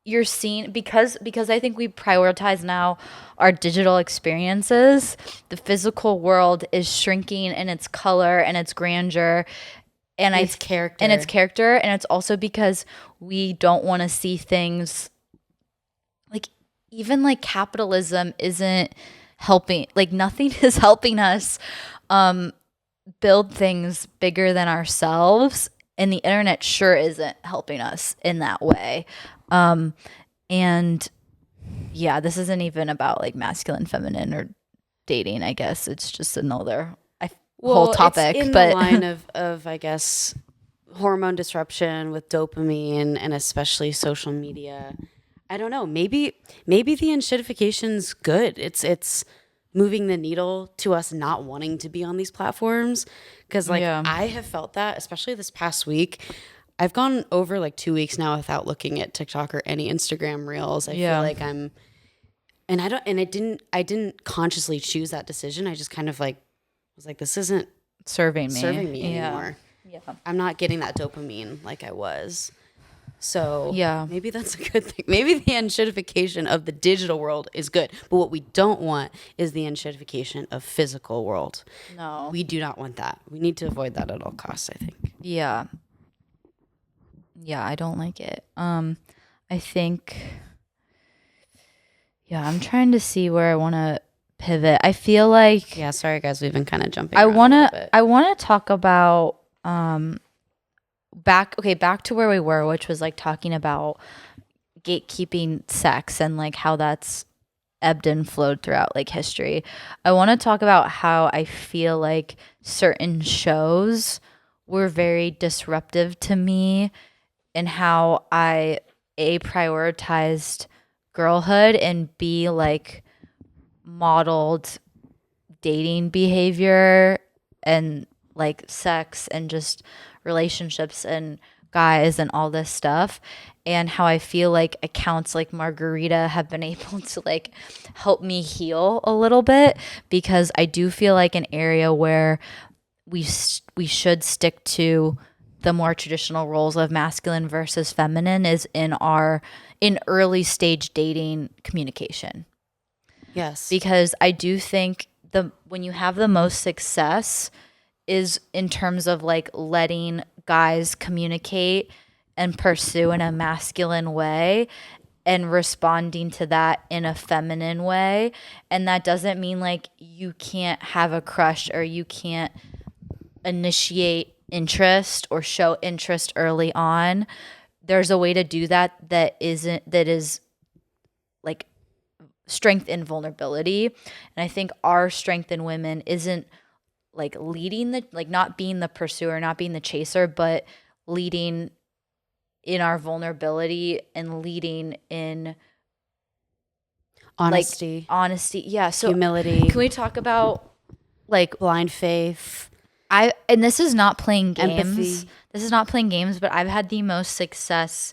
you're seeing because I think we prioritize now our digital experiences. The physical world is shrinking in its color and its grandeur, and its character, and it's also because we don't want to see things like even like capitalism isn't helping. Like nothing is helping us build things bigger than ourselves, and the internet sure isn't helping us in that way. And yeah, this isn't even about like masculine, feminine, or dating. I guess it's just another whole topic. It's in but the line of I guess hormone disruption with dopamine and especially social media. I don't know. Maybe the enshittification's good. It's moving the needle to us not wanting to be on these platforms, because like I have felt that, especially this past week. I've gone over like 2 weeks now without looking at TikTok or any Instagram reels. I feel like I didn't consciously choose that decision. I just kind of like was like, this isn't serving me anymore. Yeah. I'm not getting that dopamine like I was. So maybe that's a good thing. Maybe the enshittification of the digital world is good, but what we don't want is the enshittification of physical world. No, we do not want that. We need to avoid that at all costs, I think. Yeah, I don't like it. I think, I'm trying to see where I want to pivot. I feel like, yeah, sorry guys, we've been kind of jumping. I want to talk about, back to where we were, which was like talking about gatekeeping sex and like how that's ebbed and flowed throughout like history. I want to talk about how I feel like certain shows were very disruptive to me, and how I prioritized girlhood and B like modeled dating behavior and like sex and just relationships and guys and all this stuff, and how I feel like accounts like Margarita have been able to like help me heal a little bit, because I do feel like an area where we should stick to the more traditional roles of masculine versus feminine is in early stage dating communication. Yes. Because I do think when you have the most success is in terms of like letting guys communicate and pursue in a masculine way and responding to that in a feminine way. And that doesn't mean like you can't have a crush or you can't initiate interest or show interest early on. There's a way to do that is like strength in vulnerability. And I think our strength in women isn't like not being the pursuer, not being the chaser, but leading in our vulnerability and leading in honesty. Like, honesty. Yeah. So humility. Can we talk about like blind faith? And this is not playing games. Empathy. This is not playing games, but I've had the most success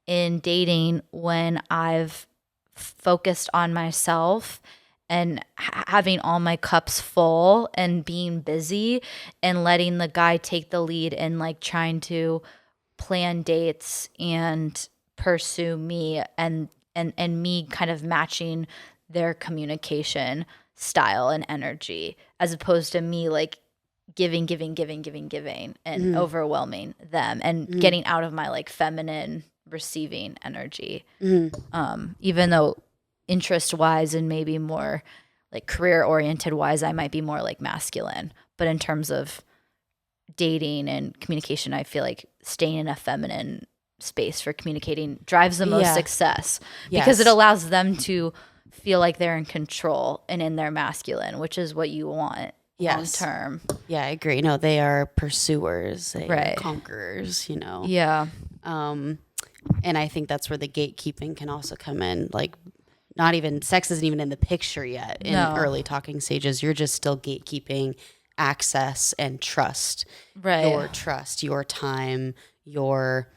in dating when I've focused on myself and having all my cups full and being busy and letting the guy take the lead and like trying to plan dates and pursue me and me kind of matching their communication style and energy, as opposed to me like giving and overwhelming them and getting out of my like feminine receiving energy. Even though interest wise and maybe more like career oriented wise, I might be more like masculine. But in terms of dating and communication, I feel like staying in a feminine space for communicating drives the most success because it allows them to feel like they're in control and in their masculine, which is what you want long term. Yeah, I agree. No, they are pursuers, they are conquerors, you know. Yeah. And I think that's where the gatekeeping can also come in. Like, not even sex isn't even in the picture yet in early talking stages. You're just still gatekeeping access and trust. Right. Your trust, your time, your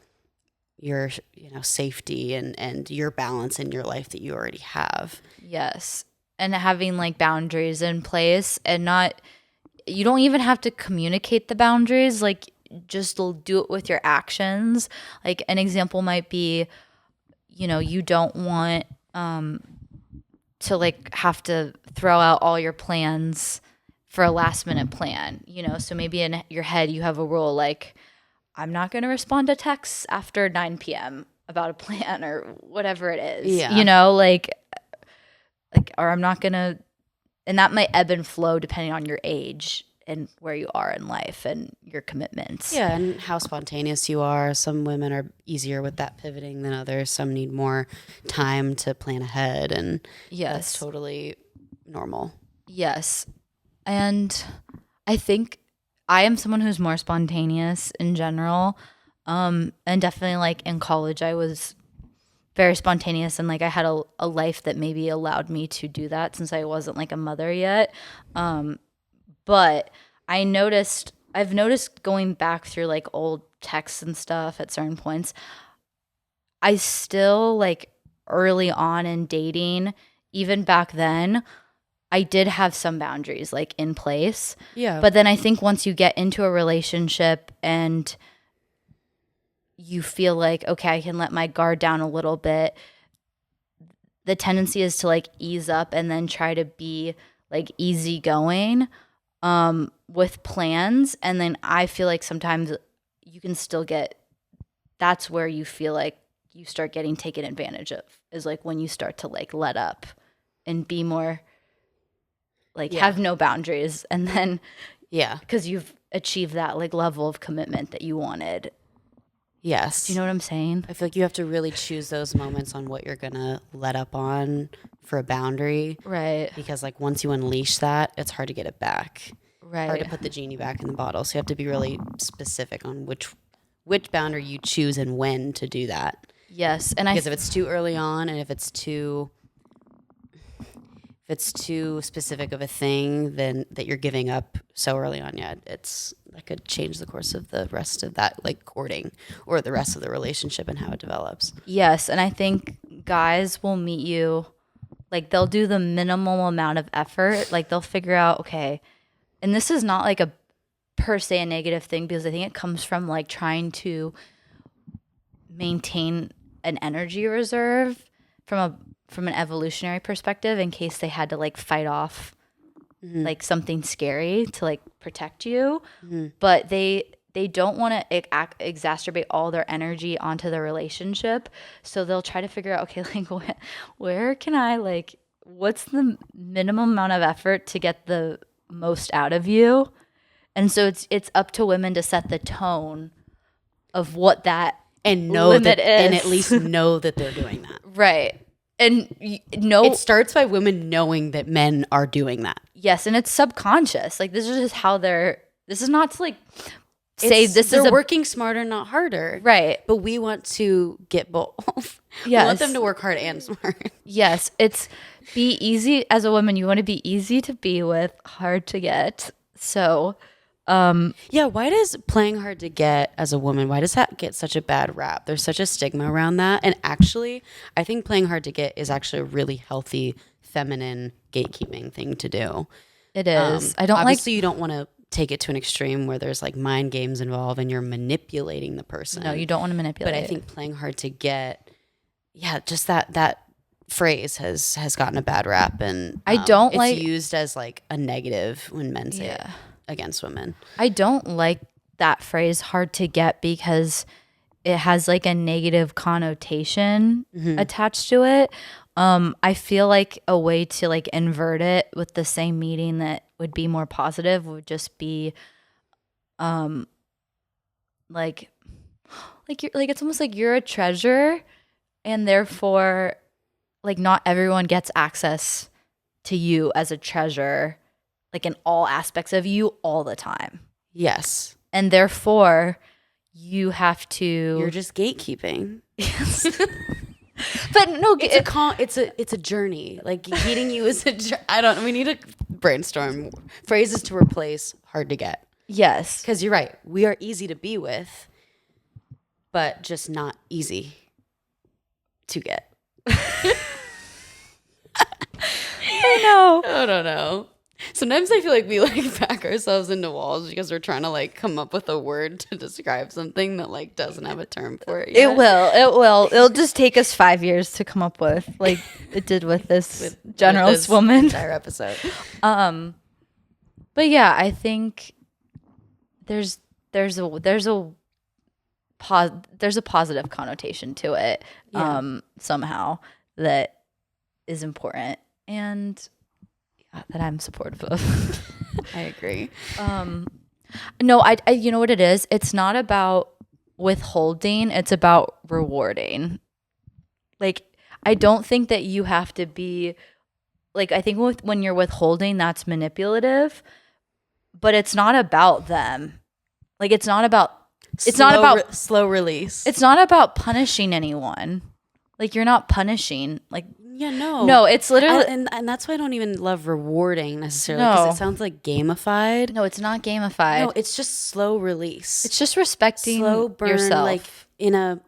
safety and your balance in your life that you already have. Yes. And having like boundaries in place, and you don't even have to communicate the boundaries, like just do it with your actions. Like an example might be, you don't want to like have to throw out all your plans for a last minute plan, so maybe in your head you have a rule like, I'm not going to respond to texts after 9 p.m. about a plan or whatever it is, or I'm not going to, and that might ebb and flow depending on your age and where you are in life and your commitments. Yeah, and how spontaneous you are. Some women are easier with that pivoting than others. Some need more time to plan ahead, and that's totally normal. Yes. And I think I am someone who's more spontaneous in general. And definitely like in college, I was very spontaneous and like I had a life that maybe allowed me to do that since I wasn't like a mother yet. But I've noticed going back through like old texts and stuff at certain points, I still like early on in dating, even back then, I did have some boundaries like in place. Yeah. But then I think once you get into a relationship and you feel like, okay, I can let my guard down a little bit, the tendency is to like ease up and then try to be like easygoing with plans. And then I feel like sometimes you can still that's where you feel like you start getting taken advantage of, is like when you start to like let up and be more like have no boundaries, and then because you've achieved that like level of commitment that you wanted. Yes. Do you know what I'm saying? I feel like you have to really choose those moments on what you're gonna let up on for a boundary, right? Because like once you unleash that, it's hard to get it back, right? Hard to put the genie back in the bottle. So you have to be really specific on which boundary you choose and when to do that. Yes, and because if it's too early on and if it's too specific of a thing, then that you're giving up so early on, that could change the course of the rest of that like courting or the rest of the relationship and how it develops. Yes, and I think guys will meet you, like they'll do the minimal amount of effort, like they'll figure out, okay, and this is not like a per se a negative thing, because I think it comes from like trying to maintain an energy reserve from an evolutionary perspective in case they had to like fight off like something scary to like protect you. But they don't want to exacerbate all their energy onto the relationship, so they'll try to figure out, okay, like where can I like, what's the minimum amount of effort to get the most out of you. And so it's up to women to set the tone of what that and know limit that is. And at least know that they're doing that. Right. And it starts by women knowing that men are doing that. Yes, and it's subconscious. Like this is just how this is not to like say this they're is working smarter, not harder. Right. But we want to get both. Yes. We want them to work hard and smart. Yes. It's be easy as a woman. You want to be easy to be with, hard to get. So why does playing hard to get as a woman, why does that get such a bad rap? There's such a stigma around that. And actually, I think playing hard to get is actually a really healthy, feminine gatekeeping thing to do. It is. I don't obviously you don't want to take it to an extreme where there's like mind games involved and you're manipulating the person. No, you don't want to manipulate. But I think playing hard to get yeah, just that phrase has gotten a bad rap, and I don't it's like used as like a negative when men say it yeah. against women. I don't like that phrase hard to get because it has like a negative connotation attached to it. I feel like a way to like invert it with the same meaning that would be more positive would just be like you're like it's almost like you're a treasure and therefore like not everyone gets access to you as a treasure like in all aspects of you all the time. Yes, And therefore you have you're to just gatekeeping. but no It's a journey. Like getting you is I don't. We need to brainstorm phrases to replace hard to get. yes. Because you're right. We are easy to be with, but just not easy to get. I know. I don't know. Sometimes I feel like we like back ourselves into walls because we're trying to like come up with a word to describe something that like doesn't have a term for it yet. It will. It'll just take us 5 years to come up with, like it did with this generalist this woman. entire episode. But yeah, I think there's a positive connotation to it, somehow that is important and that I'm supportive of. I agree. No, I you know what it is? It's not about withholding, it's about rewarding. Like I don't think that you have to be like I think when you're withholding that's manipulative, but it's not about them. Like it's not about Slow release. it's not about punishing anyone. Like you're not punishing. Like Yeah, no. no, it's literally and that's why I don't even love rewarding necessarily because No. it sounds like gamified. no, it's not gamified. No, it's just slow release. It's just respecting slow burn, yourself. like in a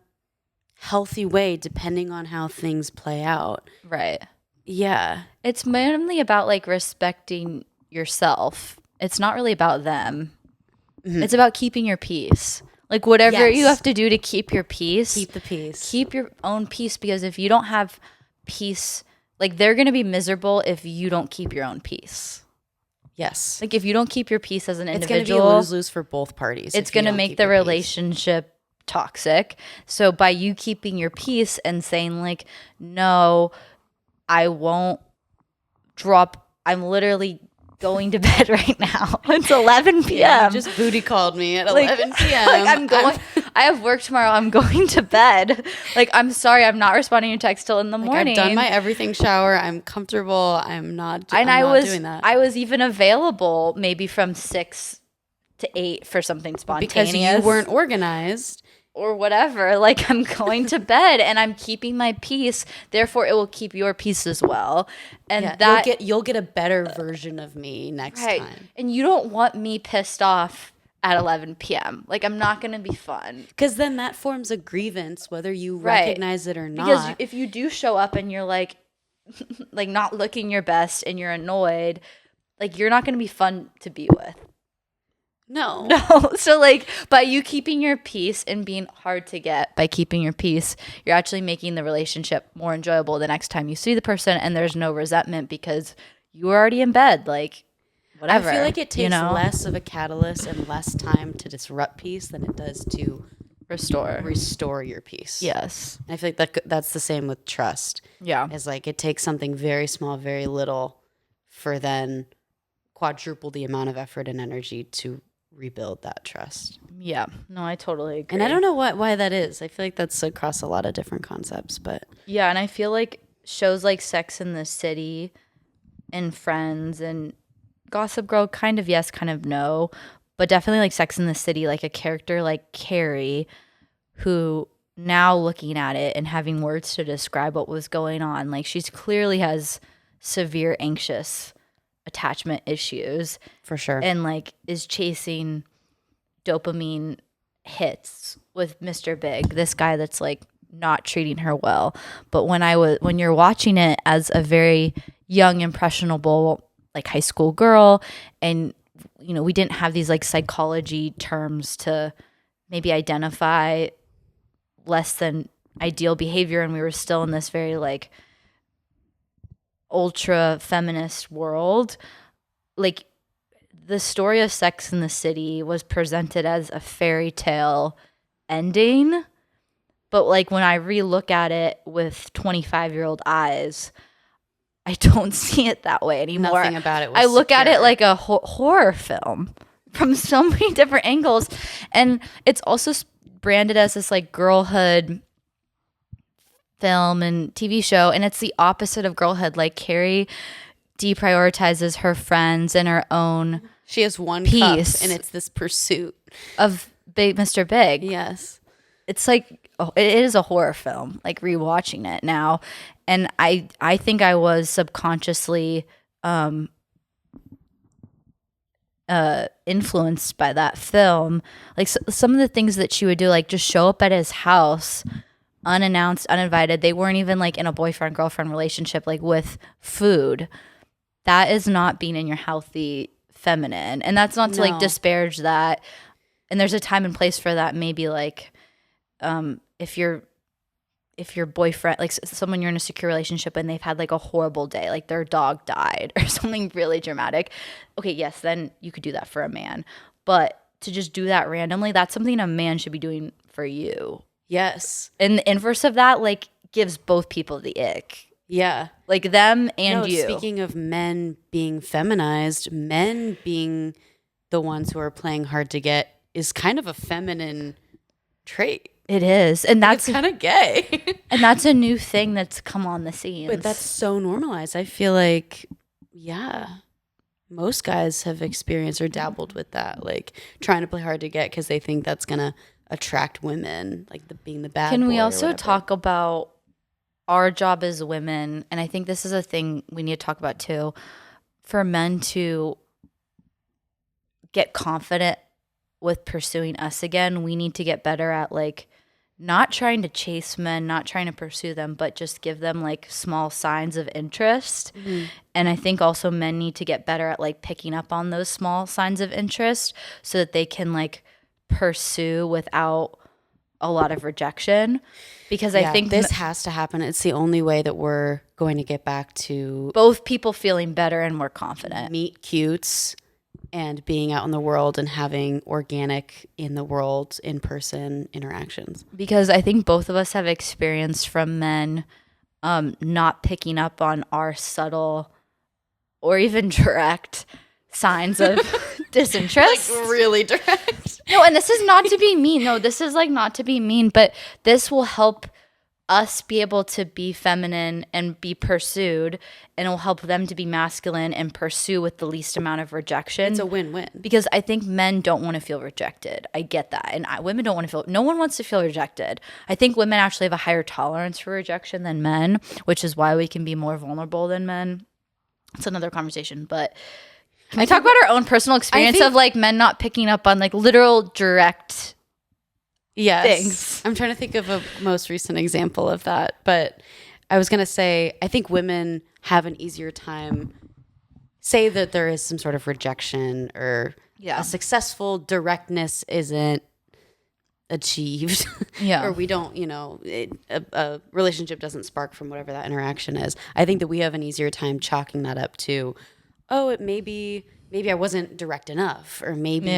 healthy way, depending on how things play out. Right. Yeah. It's mainly about like respecting yourself. It's not really about them. It's about keeping your peace. Like whatever you Yes. have to do to keep your peace. Keep the peace. Keep your own peace because if you don't have peace, like they're going to be miserable if you don't keep your own peace. Yes. Like if you don't keep your peace as an It's going to be individual, a lose-lose for both parties. it's if you going to don't make keep the your peace. relationship toxic. So by you keeping your peace and saying like, no, I won't drop, I'm literally going to bed right now. It's 11 p.m. Yeah, you just booty called me at 11 p.m. Like I'm going. I have work tomorrow. I'm going to bed. Like I'm sorry. I'm not responding to your text till in the morning. I've done my everything shower. I'm comfortable. I'm not. And I'm I not was doing that I was even available maybe from 6 to 8 for something spontaneous because you weren't organized. or whatever. Like I'm going to bed and I'm keeping my peace. Therefore, it will keep your peace as well. And Yeah, that you'll get a better version of me next right. time. And you don't want me pissed off at 11 p.m. Like I'm not going to be fun. Because then that forms a grievance, whether you Right. recognize it or not. Because if you do show up and you're like not looking your best and you're annoyed, like you're not going to be fun to be with. no. No. So like by you keeping your peace and being hard to get by keeping your peace, you're actually making the relationship more enjoyable the next time you see the person and there's no resentment because you were already in bed. Like whatever. I feel like it takes you know? less of a catalyst and less time to disrupt peace than it does to restore your peace. Yes. I feel like that's the same with trust. Yeah. It's like it takes something very small, very little for then quadruple the amount of effort and energy to rebuild that trust. Yeah. No, I totally agree. And I don't know why that is. I feel like that's across a lot of different concepts, but yeah, and I feel like shows like Sex in the City and Friends and Gossip Girl kind of yes, kind of no, but definitely like Sex in the City, like a character like Carrie who now looking at it and having words to describe what was going on, like she's clearly has severe anxious attachment issues for sure. and like is chasing dopamine hits with Mr. Big, this guy that's like not treating her well. But when you're watching it as a very young, impressionable like high school girl, and you know, we didn't have these like psychology terms to maybe identify less than ideal behavior and we were still in this very like ultra feminist world, like the story of Sex in the City was presented as a fairy tale ending. But like when I relook at it with 25-year-old eyes, I don't see it that way anymore. Nothing about it was I look at secure. it like a horror film from so many different angles. And it's also branded as this like girlhood film and TV show. And it's the opposite of girlhood. Like Carrie deprioritizes her friends and her own She has one piece cup, and it's this pursuit. of Big Mr. Big. Yes. It's like it is a horror film, like rewatching it now. And I think I was subconsciously influenced by that film. Like some of the things that she would do, like just show up at his house unannounced, uninvited. They weren't even like in a boyfriend girlfriend relationship, like with food. That is not being in your healthy feminine. And that's not to like disparage that. And there's a time and place for that. Maybe like if your boyfriend, like someone you're in a secure relationship and they've had like a horrible day, like their dog died or something really dramatic. Okay, yes, then you could do that for a man. But to just do that randomly, that's something a man should be doing for you. Yes. And the inverse of that, like, gives both people the ick. Yeah. Like them and you. Speaking of men being feminized, men being the ones who are playing hard to get is kind of a feminine trait. It is. And that's kind of gay. And that's a new thing that's come on the scene. But that's so normalized. I feel like, yeah, most guys have experienced or dabbled with that, like trying to play hard to get because they think that's going to attract women, like being the bad boy. Can we also talk about our job as women? And I think this is a thing we need to talk about too. For men to get confident with pursuing us again, we need to get better at like not trying to chase men, not trying to pursue them, but just give them like small signs of interest. Mm-hmm. And I think also men need to get better at like picking up on those small signs of interest so that they can like pursue without a lot of rejection. Because I think this has to happen. It's the only way that we're going to get back to both people feeling better and more confident. Meet cutes and being out in the world and having organic in the world, in-person interactions. Because I think both of us have experience from men not picking up on our subtle or even direct signs of disinterest. Like really direct. No, and this is not to be mean. No, this is like not to be mean, but this will help us be able to be feminine and be pursued, and it will help them to be masculine and pursue with the least amount of rejection. It's a win-win. Because I think men don't want to feel rejected. I get that. And women don't want to feel, no one wants to feel rejected. I think women actually have a higher tolerance for rejection than men, which is why we can be more vulnerable than men. It's another conversation, but can we talk about our own personal experience of like men not picking up on like literal direct things? I'm trying to think of a most recent example of that, but I was going to say, I think women have an easier time, say that there is some sort of rejection or a successful directness isn't achieved. Or we don't, a relationship doesn't spark from whatever that interaction is. I think that we have an easier time chalking that up to, maybe I wasn't direct enough, or maybe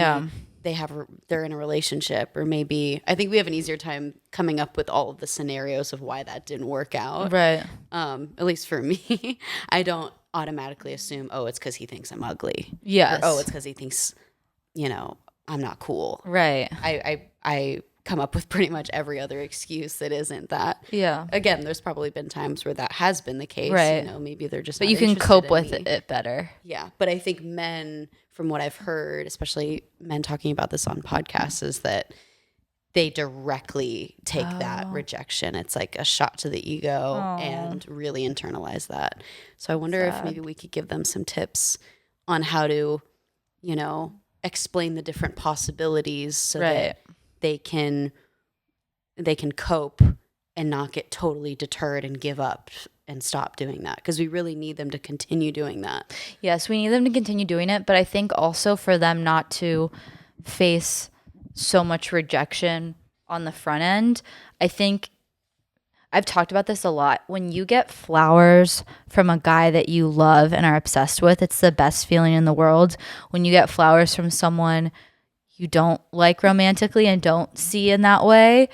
they're in a relationship, or maybe I think we have an easier time coming up with all of the scenarios of why that didn't work out. Right. At least for me, I don't automatically assume, it's because he thinks I'm ugly. Yes. Or, it's because he thinks, I'm not cool. Right. I come up with pretty much every other excuse that isn't that. Yeah. Again, there's probably been times where that has been the case. Right. Maybe they're just. But you can cope with it better. Yeah, but I think men, from what I've heard, especially men talking about this on podcasts, is that they directly take that rejection. It's like a shot to the ego and really internalize that. So I wonder if maybe we could give them some tips on how to, explain the different possibilities so that they can cope and not get totally deterred and give up and stop doing that, because we really need them to continue doing that. Yes, we need them to continue doing it, but I think also for them not to face so much rejection on the front end, I think I've talked about this a lot. When you get flowers from a guy that you love and are obsessed with, it's the best feeling in the world. When you get flowers from someone you don't like romantically and don't see in that way,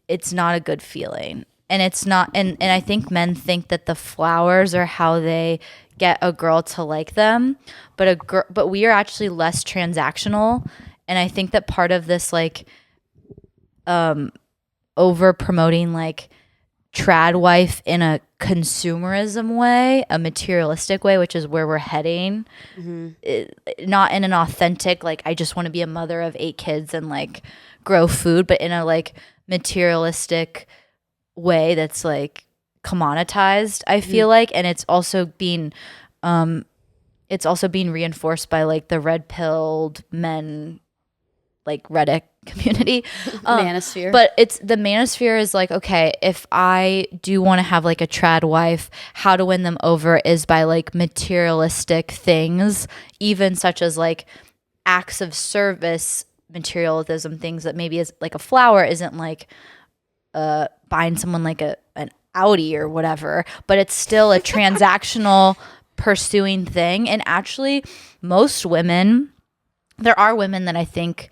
it's not a good feeling. And it's not, and I think men think that the flowers are how they get a girl to like them, but we are actually less transactional. And I think that part of this like over promoting like trad wife in a consumerism way, a materialistic way, which is where we're heading, not in an authentic like I just want to be a mother of 8 kids and like grow food, but in a like materialistic way that's like commoditized, I feel like. And it's also being reinforced by like the red pilled men like Reddit community. Manosphere. But it's the manosphere is like, okay, if I do want to have like a trad wife, how to win them over is by like materialistic things, even such as like acts of service, materialism, things that maybe is like a flower isn't like buying someone like an Audi or whatever, but it's still a transactional pursuing thing. And actually, most women, there are women that I think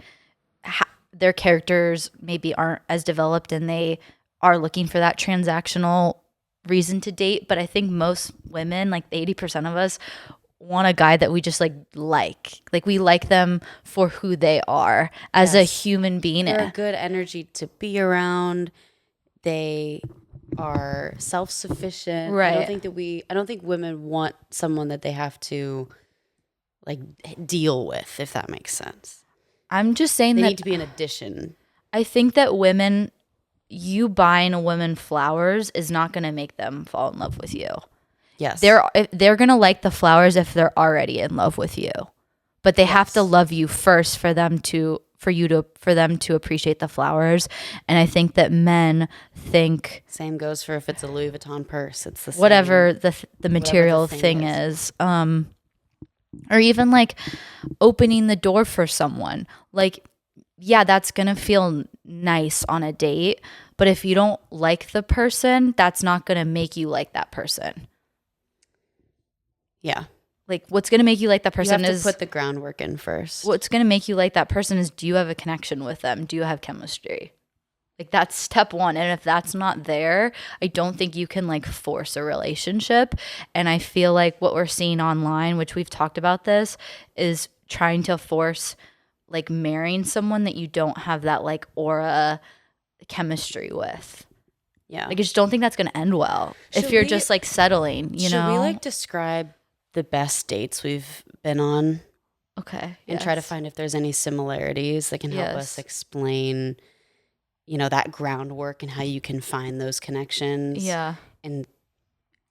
their characters maybe aren't as developed and they are looking for that transactional reason to date. But I think most women, like 80% of us, want a guy that we just like we like them for who they are as a human being. They're a good energy to be around. They are self-sufficient. Right. I don't think women want someone that they have to like deal with, if that makes sense. I'm just saying They that need to be an addition. I think that women, you buying a woman flowers is not going to make them fall in love with you. Yes. They're going to like the flowers if they're already in love with you. But they have to love you first for them to appreciate the flowers. And I think that men think same goes for if it's a Louis Vuitton purse. It's the same. Whatever the material thing is. Or even like opening the door for someone. Like, yeah, that's going to feel nice on a date. But if you don't like the person, that's not going to make you like that person. Yeah. Like, what's going to make you like that person you have to put the groundwork in first. What's going to make you like that person is, do you have a connection with them? Do you have chemistry? Like, that's step one. And if that's not there, I don't think you can like force a relationship. And I feel like what we're seeing online, which we've talked about this, is trying to force like marrying someone that you don't have that like aura chemistry with. Yeah. Like, I just don't think that's going to end well if you're just like settling, you know? Should we like describe the best dates we've been on? Okay. And try to find if there's any similarities that can help us explain, you know, that groundwork and how you can find those connections. Yeah. And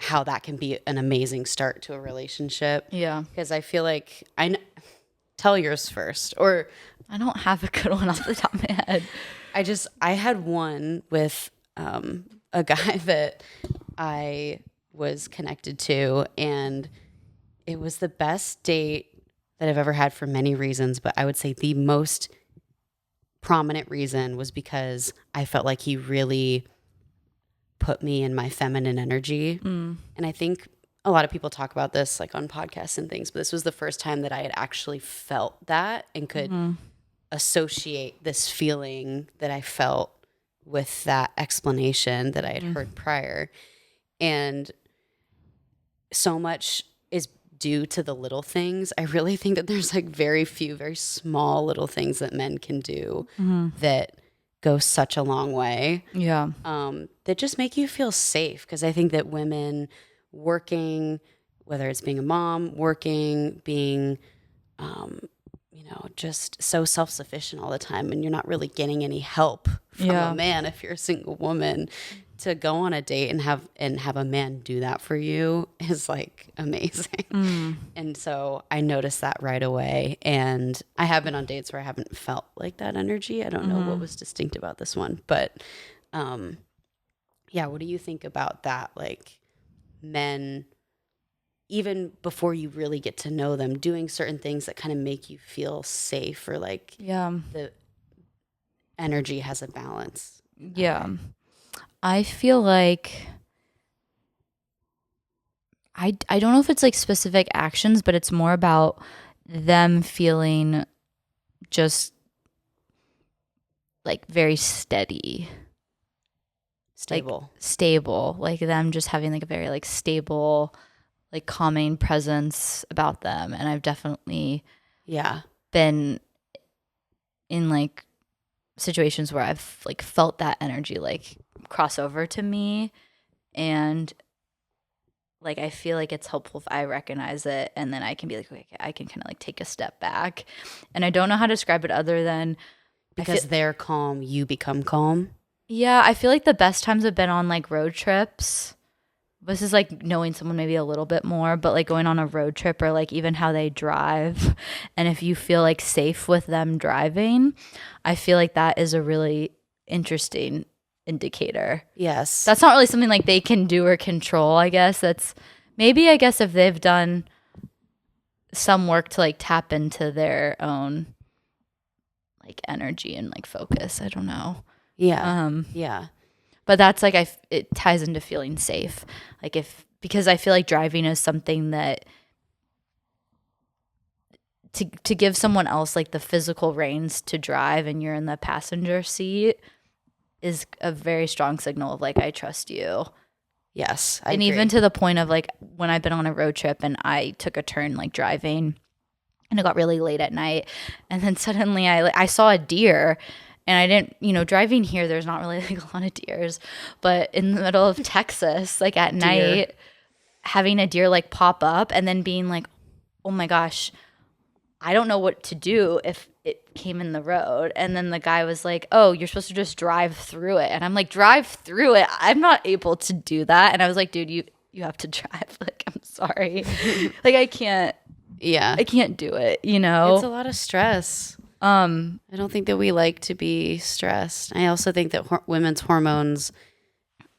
how that can be an amazing start to a relationship. Yeah. Because I feel like tell yours first. Or I don't have a good one off the top of my head. I had one with a guy that I was connected to, and it was the best date that I've ever had for many reasons, but I would say the most prominent reason was because I felt like he really put me in my feminine energy. And I think a lot of people talk about this like on podcasts and things, but this was the first time that I had actually felt that and could associate this feeling that I felt with that explanation that I had heard prior. And so much is due to the little things. I really think that there's like very few, very small little things that men can do that go such a long way. Yeah. That just make you feel safe. Because I think that women working, whether it's being a mom, working, being, just so self-sufficient all the time, and you're not really getting any help from a man if you're a single woman, to go on a date and have a man do that for you is like amazing. And so I noticed that right away. And I have been on dates where I haven't felt like that energy. I don't know what was distinct about this one, but what do you think about that? Like men, even before you really get to know them, doing certain things that kind of make you feel safe, or like the energy has a balance. Yeah. I feel like I don't know if it's like specific actions, but it's more about them feeling just like very steady, like Stable. stable, like them just having like a very like stable, like calming presence about them. And I've definitely Yeah. been in like situations where I've like felt that energy like cross over to me, and like I feel like it's helpful if I recognize it, and then I can be like, okay, I can kind of like take a step back. And I don't know how to describe it other than Because they're calm, you become calm. yeah, I feel like the best times have been on like road trips. This is like knowing someone maybe a little bit more, but like going on a road trip, or like even how they drive. And if you feel like safe with them driving, I feel like that is a really interesting indicator. Yes. That's not really something like they can do or control, I guess. That's maybe, I guess, if they've done some work to like tap into their own like energy and like focus. I don't know. Yeah. Yeah. But that's like it ties into feeling safe. Like because I feel like driving is something that to give someone else like the physical reins to drive and you're in the passenger seat is a very strong signal of like I trust you. Yes. I And agree. even to the point of like when I've been on a road trip and I took a turn like driving and it got really late at night, and then suddenly I saw a deer, and I didn't, driving here there's not really like a lot of deers, but in the middle of Texas like at night having a deer like pop up and then being like, oh my gosh, I don't know what to do if it came in the road. And then the guy was like, oh, you're supposed to just drive through it. And I'm like, drive through it? I'm not able to do that. And I was like, dude, you have to drive. Like, I'm sorry. Like, I can't do it, It's a lot of stress. I don't think that we like to be stressed. I also think that women's hormones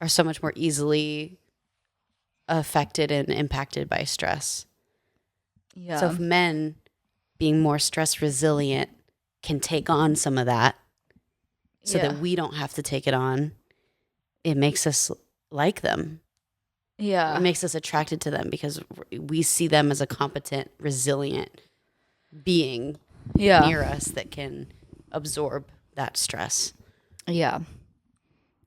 are so much more easily affected and impacted by stress. Yeah. So if men being more stress resilient can take on some of that so that we don't have to take it on, it makes us like them. Yeah. It makes us attracted to them because we see them as a competent, resilient being near us that can absorb that stress. Yeah.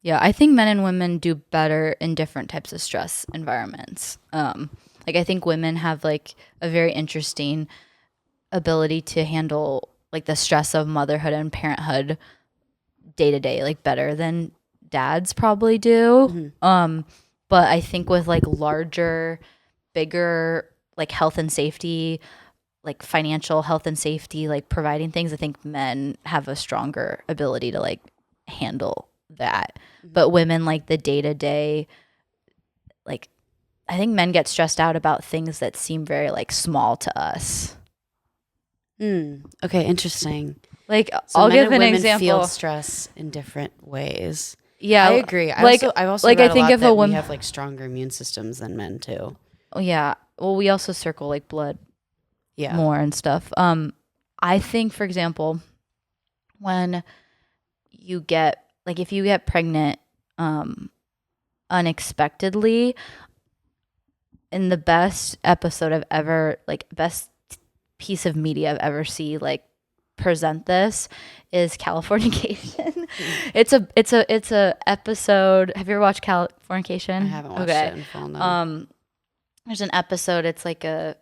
Yeah, I think men and women do better in different types of stress environments. Like I think women have like a very interesting ability to handle like the stress of motherhood and parenthood day to day like better than dads probably do. But I think with like larger, bigger like health and safety, like financial health and safety, like providing things, I think men have a stronger ability to like handle that. But women, like the day to day, like I think men get stressed out about things that seem very like small to us. Okay, interesting. Like So I'll men give and an women example. feel stress in different ways. Yeah, I agree. Like I've also like read I think a lot if that a we woman, have like stronger immune systems than men too. oh, yeah. Well, we also circle like blood Yeah. more and stuff. I think, for example, when you get like if you get pregnant, unexpectedly, in the best episode I've ever like best piece of media I've ever seen like present this is Californication. It's a episode. Have you ever watched Californication? I haven't watched it in full. No. There's an episode. It's like a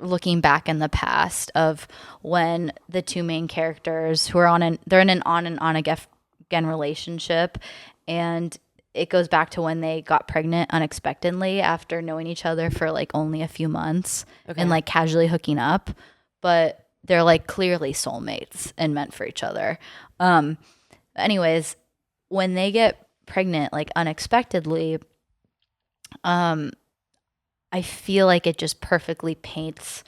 looking back in the past of when the two main characters who are they're in an on again relationship, and it goes back to when they got pregnant unexpectedly after knowing each other for like only a few months and like casually hooking up, but they're like clearly soulmates and meant for each other. Anyways, when they get pregnant like unexpectedly, I feel like it just perfectly paints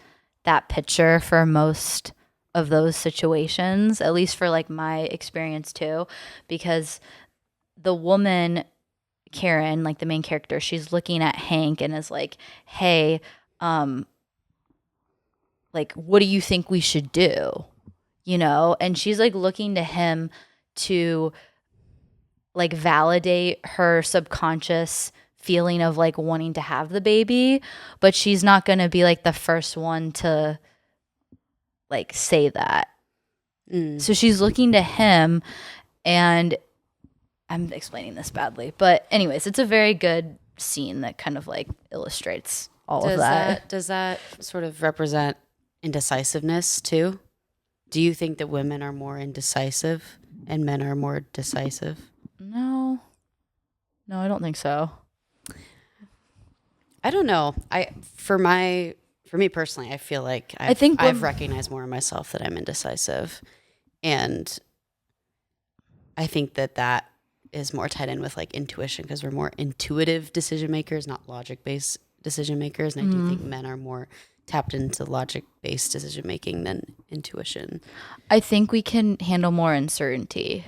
that picture for most of those situations, at least for like my experience too, because the woman, Karen, like the main character, she's looking at Hank and is like, hey, like, what do you think we should do? And she's like looking to him to like validate her subconscious feeling of like wanting to have the baby, but she's not going to be like the first one to like say that. So she's looking to him, and I'm explaining this badly, but anyways, it's a very good scene that kind of like illustrates all of that. Does that sort of represent indecisiveness too? Do you think that women are more indecisive and men are more decisive? No, I don't think so. I don't know. For me personally, I feel like I've recognized more in myself that I'm indecisive, and I think that is more tied in with like intuition, because we're more intuitive decision makers, not logic based decision makers, and I do think men are more tapped into logic based decision making than intuition. I think we can handle more uncertainty.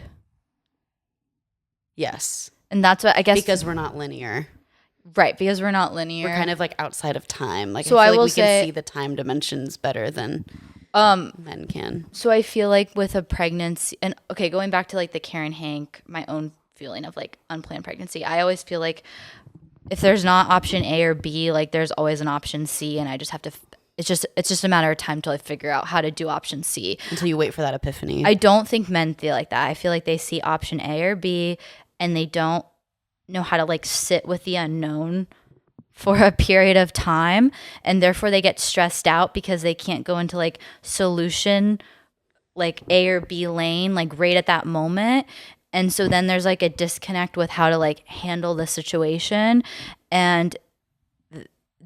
Yes, and that's what I guess, because we're not linear. Right, because we're not linear. We're kind of like outside of time. Like, so I feel I like will we say, can see the time dimensions better than men can. So I feel like with a pregnancy, and okay, going back to like the Karen Hank, my own feeling of like unplanned pregnancy, I always feel like if there's not option A or B, like there's always an option C, and I just have to. It's just a matter of time till I figure out how to do option C. Until you wait for that epiphany. I don't think men feel like that. I feel like they see option A or B, and they don't know how to like sit with the unknown for a period of time, and therefore they get stressed out because they can't go into like solution like A or B lane like right at that moment. And so then there's like a disconnect with how to like handle the situation, and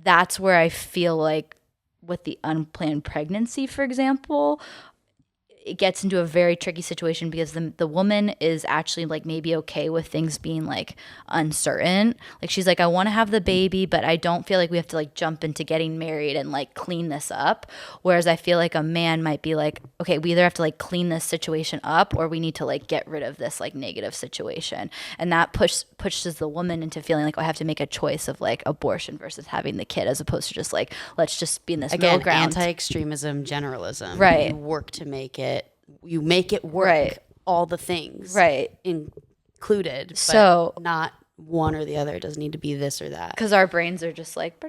that's where I feel like with the unplanned pregnancy, for example, it gets into a very tricky situation because the woman is actually like maybe okay with things being like uncertain. Like she's like, I want to have the baby, but I don't feel like we have to like jump into getting married and like clean this up. Whereas I feel like a man might be like, okay, we either have to like clean this situation up or we need to like get rid of this like negative situation. And that pushes the woman into feeling like, oh, I have to make a choice of like abortion versus having the kid, as opposed to just like, let's just be in this middle ground. Anti-extremism, generalism. Right. You work to make it. You make it work. Right. All the things. Right. Included. So but not one or the other. It doesn't need to be this or that. Because our brains are just like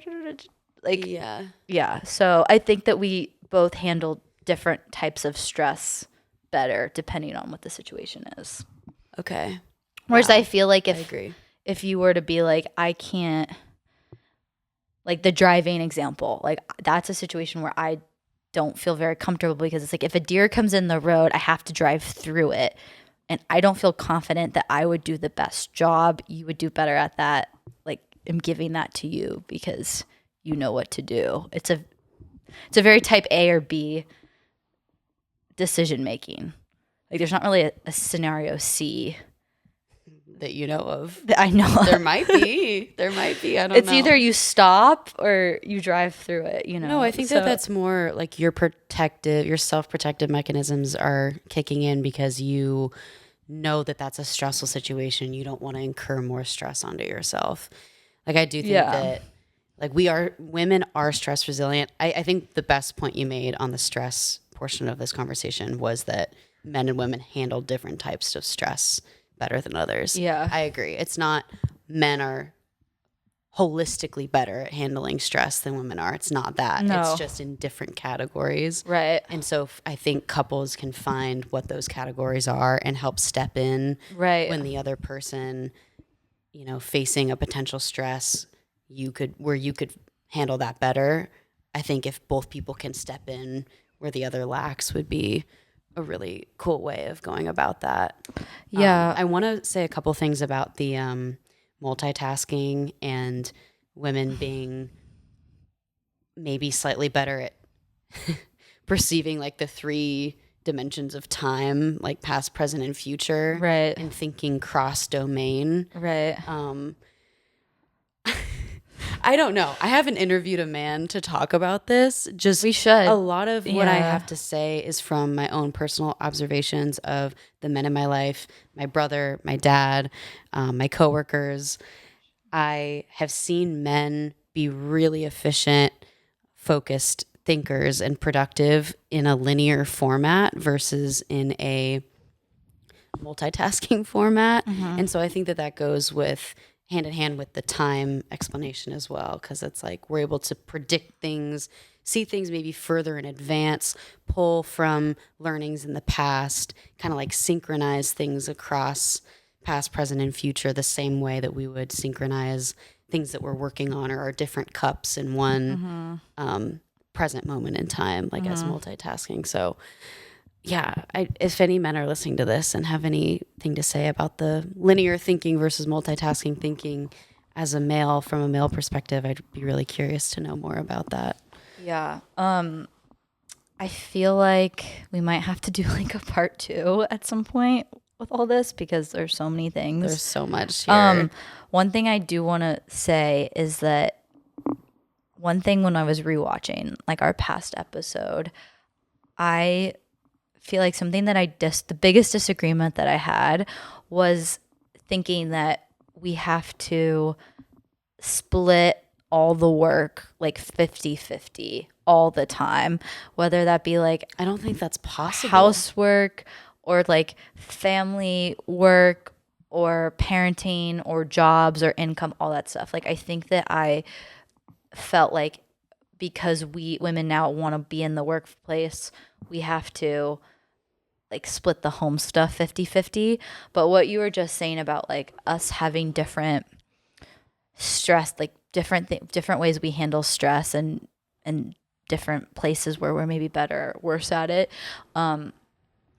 yeah. Yeah. So I think that we both handle different types of stress better depending on what the situation is. Okay. Whereas I feel like I agree. if you were to be like, I can't, like the driving example, like that's a situation where I don't feel very comfortable, because it's like if a deer comes in the road, I have to drive through it, and I don't feel confident that I would do the best job. You would do better at that. Like I'm giving that to you because you know what to do. It's a very type A or B decision making. Like there's not really a scenario C that you know of. I know. There might be. I don't know. It's either you stop or you drive through it, you know. No, I think that's more like your self-protective mechanisms are kicking in because you know that that's a stressful situation. You don't want to incur more stress onto yourself. Like I do think that like women are stress resilient. I think the best point you made on the stress portion of this conversation was that men and women handle different types of stress better than others. Yeah. I agree. It's not men are holistically better at handling stress than women are. It's not that. No. It's just in different categories. Right. And so I think couples can find what those categories are and help step in when the other person, facing a potential stress, you could handle that better. I think if both people can step in where the other lacks would be a really cool way of going about that. Yeah. I want to say a couple things about the multitasking and women being maybe slightly better at perceiving like the 3 dimensions of time, like past, present, and future. Right. And thinking cross domain. Right. I don't know. I haven't interviewed a man to talk about this. We should. A lot of what I have to say is from my own personal observations of the men in my life, my brother, my dad, my coworkers. I have seen men be really efficient, focused thinkers and productive in a linear format versus in a multitasking format. And so I think that goes with hand in hand with the time explanation as well, because it's like we're able to predict things, see things maybe further in advance, pull from learnings in the past, kind of like synchronize things across past, present, and future the same way that we would synchronize things that we're working on or our different cups in one present moment in time, like as multitasking. So yeah, if any men are listening to this and have anything to say about the linear thinking versus multitasking thinking as a male, from a male perspective, I'd be really curious to know more about that. Yeah. I feel like we might have to do like a part 2 at some point with all this because there's so many things. There's so much here. One thing I do want to say is that one thing when I was rewatching like our past episode, I feel like something that the biggest disagreement that I had was thinking that we have to split all the work like 50-50 all the time, whether that be like I don't think that's possible. housework or like family work or parenting or jobs or income, all that stuff. Like I think that I felt like because we women now want to be in the workplace, we have to like split the home stuff 50-50. But what you were just saying about like us having different stress, like different ways we handle stress and different places where we're maybe better or worse at it.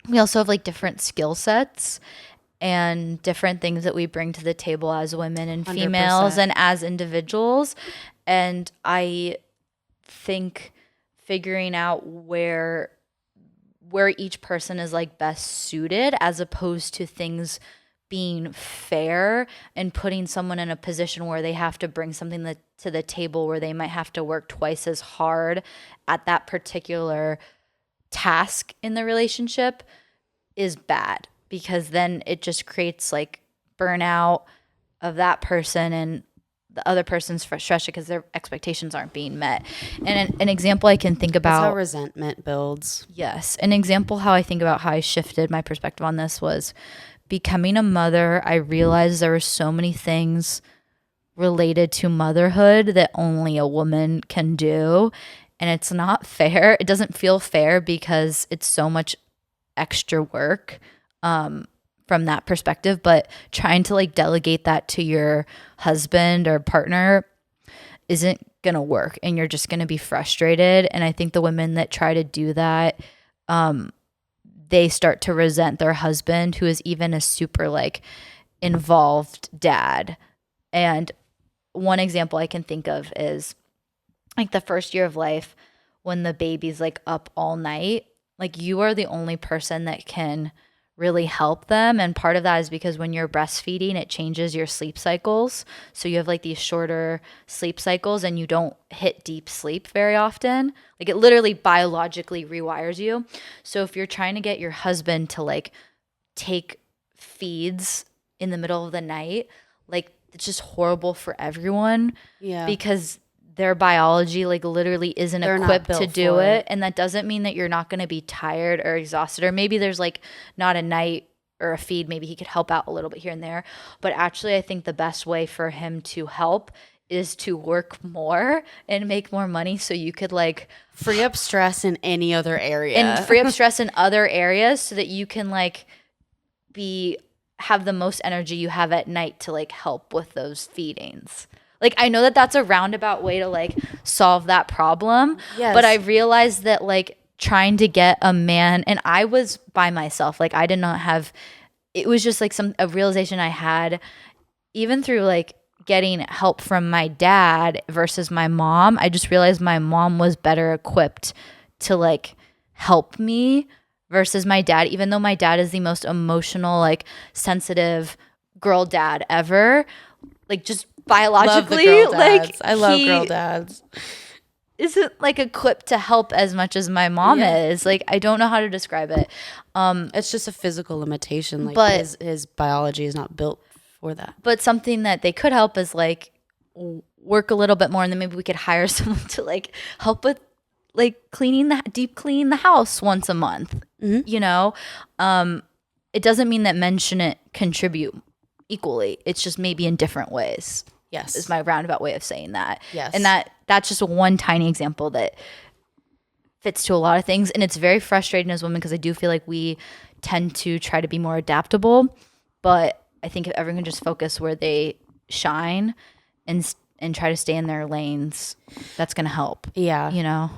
We also have like different skill sets and different things that we bring to the table as women and females 100%. and as individuals. And I think figuring out where each person is like best suited, as opposed to things being fair and putting someone in a position where they have to bring something to the table where they might have to work twice as hard at that particular task in the relationship is bad, because then it just creates like burnout of that person and the other person's frustration because their expectations aren't being met. And an example I can think about, that's how resentment builds. Yes. An example how I think about how I shifted my perspective on this was becoming a mother. I realized there were so many things related to motherhood that only a woman can do. And it's not fair. It doesn't feel fair because it's so much extra work from that perspective. But trying to like delegate that to your husband or partner isn't going to work, and you're just going to be frustrated. And I think the women that try to do that, they start to resent their husband, who is even a super like involved dad. And one example I can think of is like the first year of life when the baby's like up all night, like you are the only person that can really help them. And part of that is because when you're breastfeeding, it changes your sleep cycles. So you have like these shorter sleep cycles and you don't hit deep sleep very often. Like it literally biologically rewires you. So if you're trying to get your husband to like take feeds in the middle of the night, like it's just horrible for everyone. Yeah. Because their biology like literally isn't They're equipped not to built do for it. it. And that doesn't mean that you're not going to be tired or exhausted, or maybe there's like not a night or a feed, maybe he could help out a little bit here and there. But actually I think the best way for him to help is to work more and make more money so you could like Free up stress in any other area. and free up stress in other areas so that you can like have the most energy you have at night to like help with those feedings. Like I know that that's a roundabout way to like solve that problem. Yes. But I realized that like trying to get a man, and I was by myself, like I did not have, it was just like a realization I had even through like getting help from my dad versus my mom. I just realized my mom was better equipped to like help me versus my dad, even though my dad is the most emotional, like sensitive girl dad ever. Like just biologically, like I love he girl dads. isn't like equipped to help as much as my mom is. Like I don't know how to describe it. It's just a physical limitation. Like But- his biology is not built for that. But something that they could help is like work a little bit more, and then maybe we could hire someone to like help with deep cleaning the house once a month. You know, it it doesn't mean that men shouldn't contribute equally. It's just maybe in different ways. Yes. Is my roundabout way of saying that. Yes. And that's just one tiny example that fits to a lot of things. And it's very frustrating as women because I do feel like we tend to try to be more adaptable. But I think if everyone can just focus where they shine and try to stay in their lanes, that's going to help. Yeah. You know?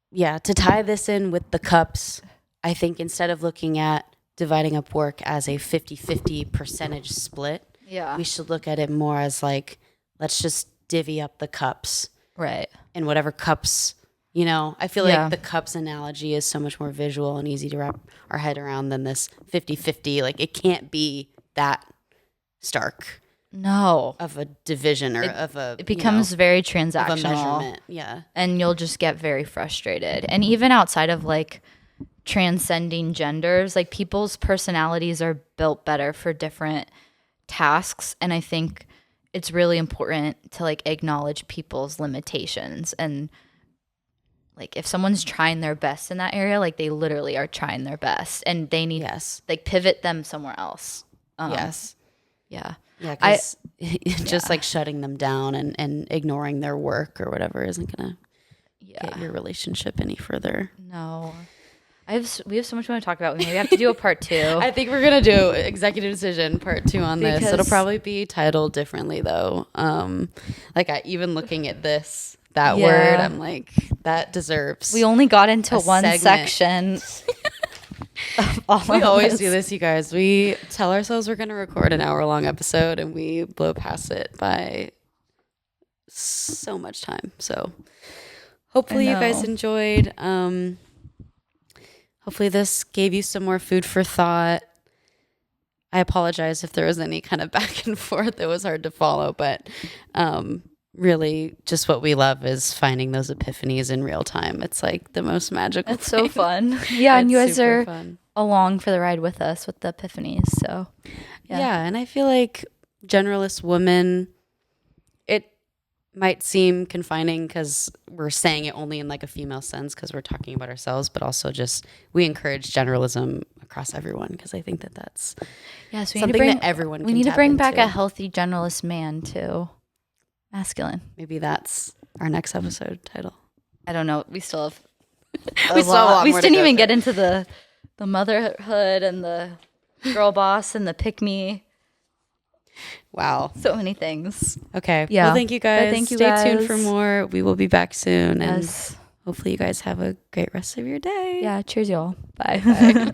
Yeah. To tie this in with the cups, I think instead of looking at dividing up work as a 50-50 percentage split, we should look at it more as like, let's just divvy up the cups. Right. And whatever cups, you know, I feel like the cups analogy is so much more visual and easy to wrap our head around than this 50-50. Like, it can't be that stark. No. Of a division or of a... It becomes very transactional. Of a measurement, yeah. And you'll just get very frustrated. And even outside of, like, transcending genders, like, people's personalities are built better for different tasks. And I think it's really important to, like, acknowledge people's limitations. And, like, if someone's trying their best in that area, like, they literally are trying their best. And they need, like, pivot them somewhere else. Yes. Yeah. Yeah, because just like shutting them down and ignoring their work or whatever isn't going to get your relationship any further. No. We have so much we want to talk about. We maybe have to do a part 2. I think we're going to do executive decision part 2 on this. It'll probably be titled differently though. Even looking at that word, I'm like, that deserves. We only got into one section. We always do this, you guys. We tell ourselves we're going to record an hour-long episode, and we blow past it by so much time. So hopefully you guys enjoyed. Hopefully this gave you some more food for thought. I apologize if there was any kind of back and forth. It was hard to follow, but really just what we love is finding those epiphanies in real time. It's like the most magical It's so fun. Yeah, and you guys are fun. Along for the ride with us with the epiphanies. So yeah, and I feel like generalist women, it might seem confining because we're saying it only in like a female sense because we're talking about ourselves, but also just we encourage generalism across everyone because I think that that's something that everyone we need to bring back a healthy generalist man too. Masculine. Maybe that's our next episode title. I don't know. We still have we didn't even get into the motherhood and the girl boss and the pick me. Wow. So many things. Okay. Yeah. Well, thank you guys. Stay tuned for more. We will be back soon. And hopefully you guys have a great rest of your day. Yeah. Cheers, y'all. Bye. Bye.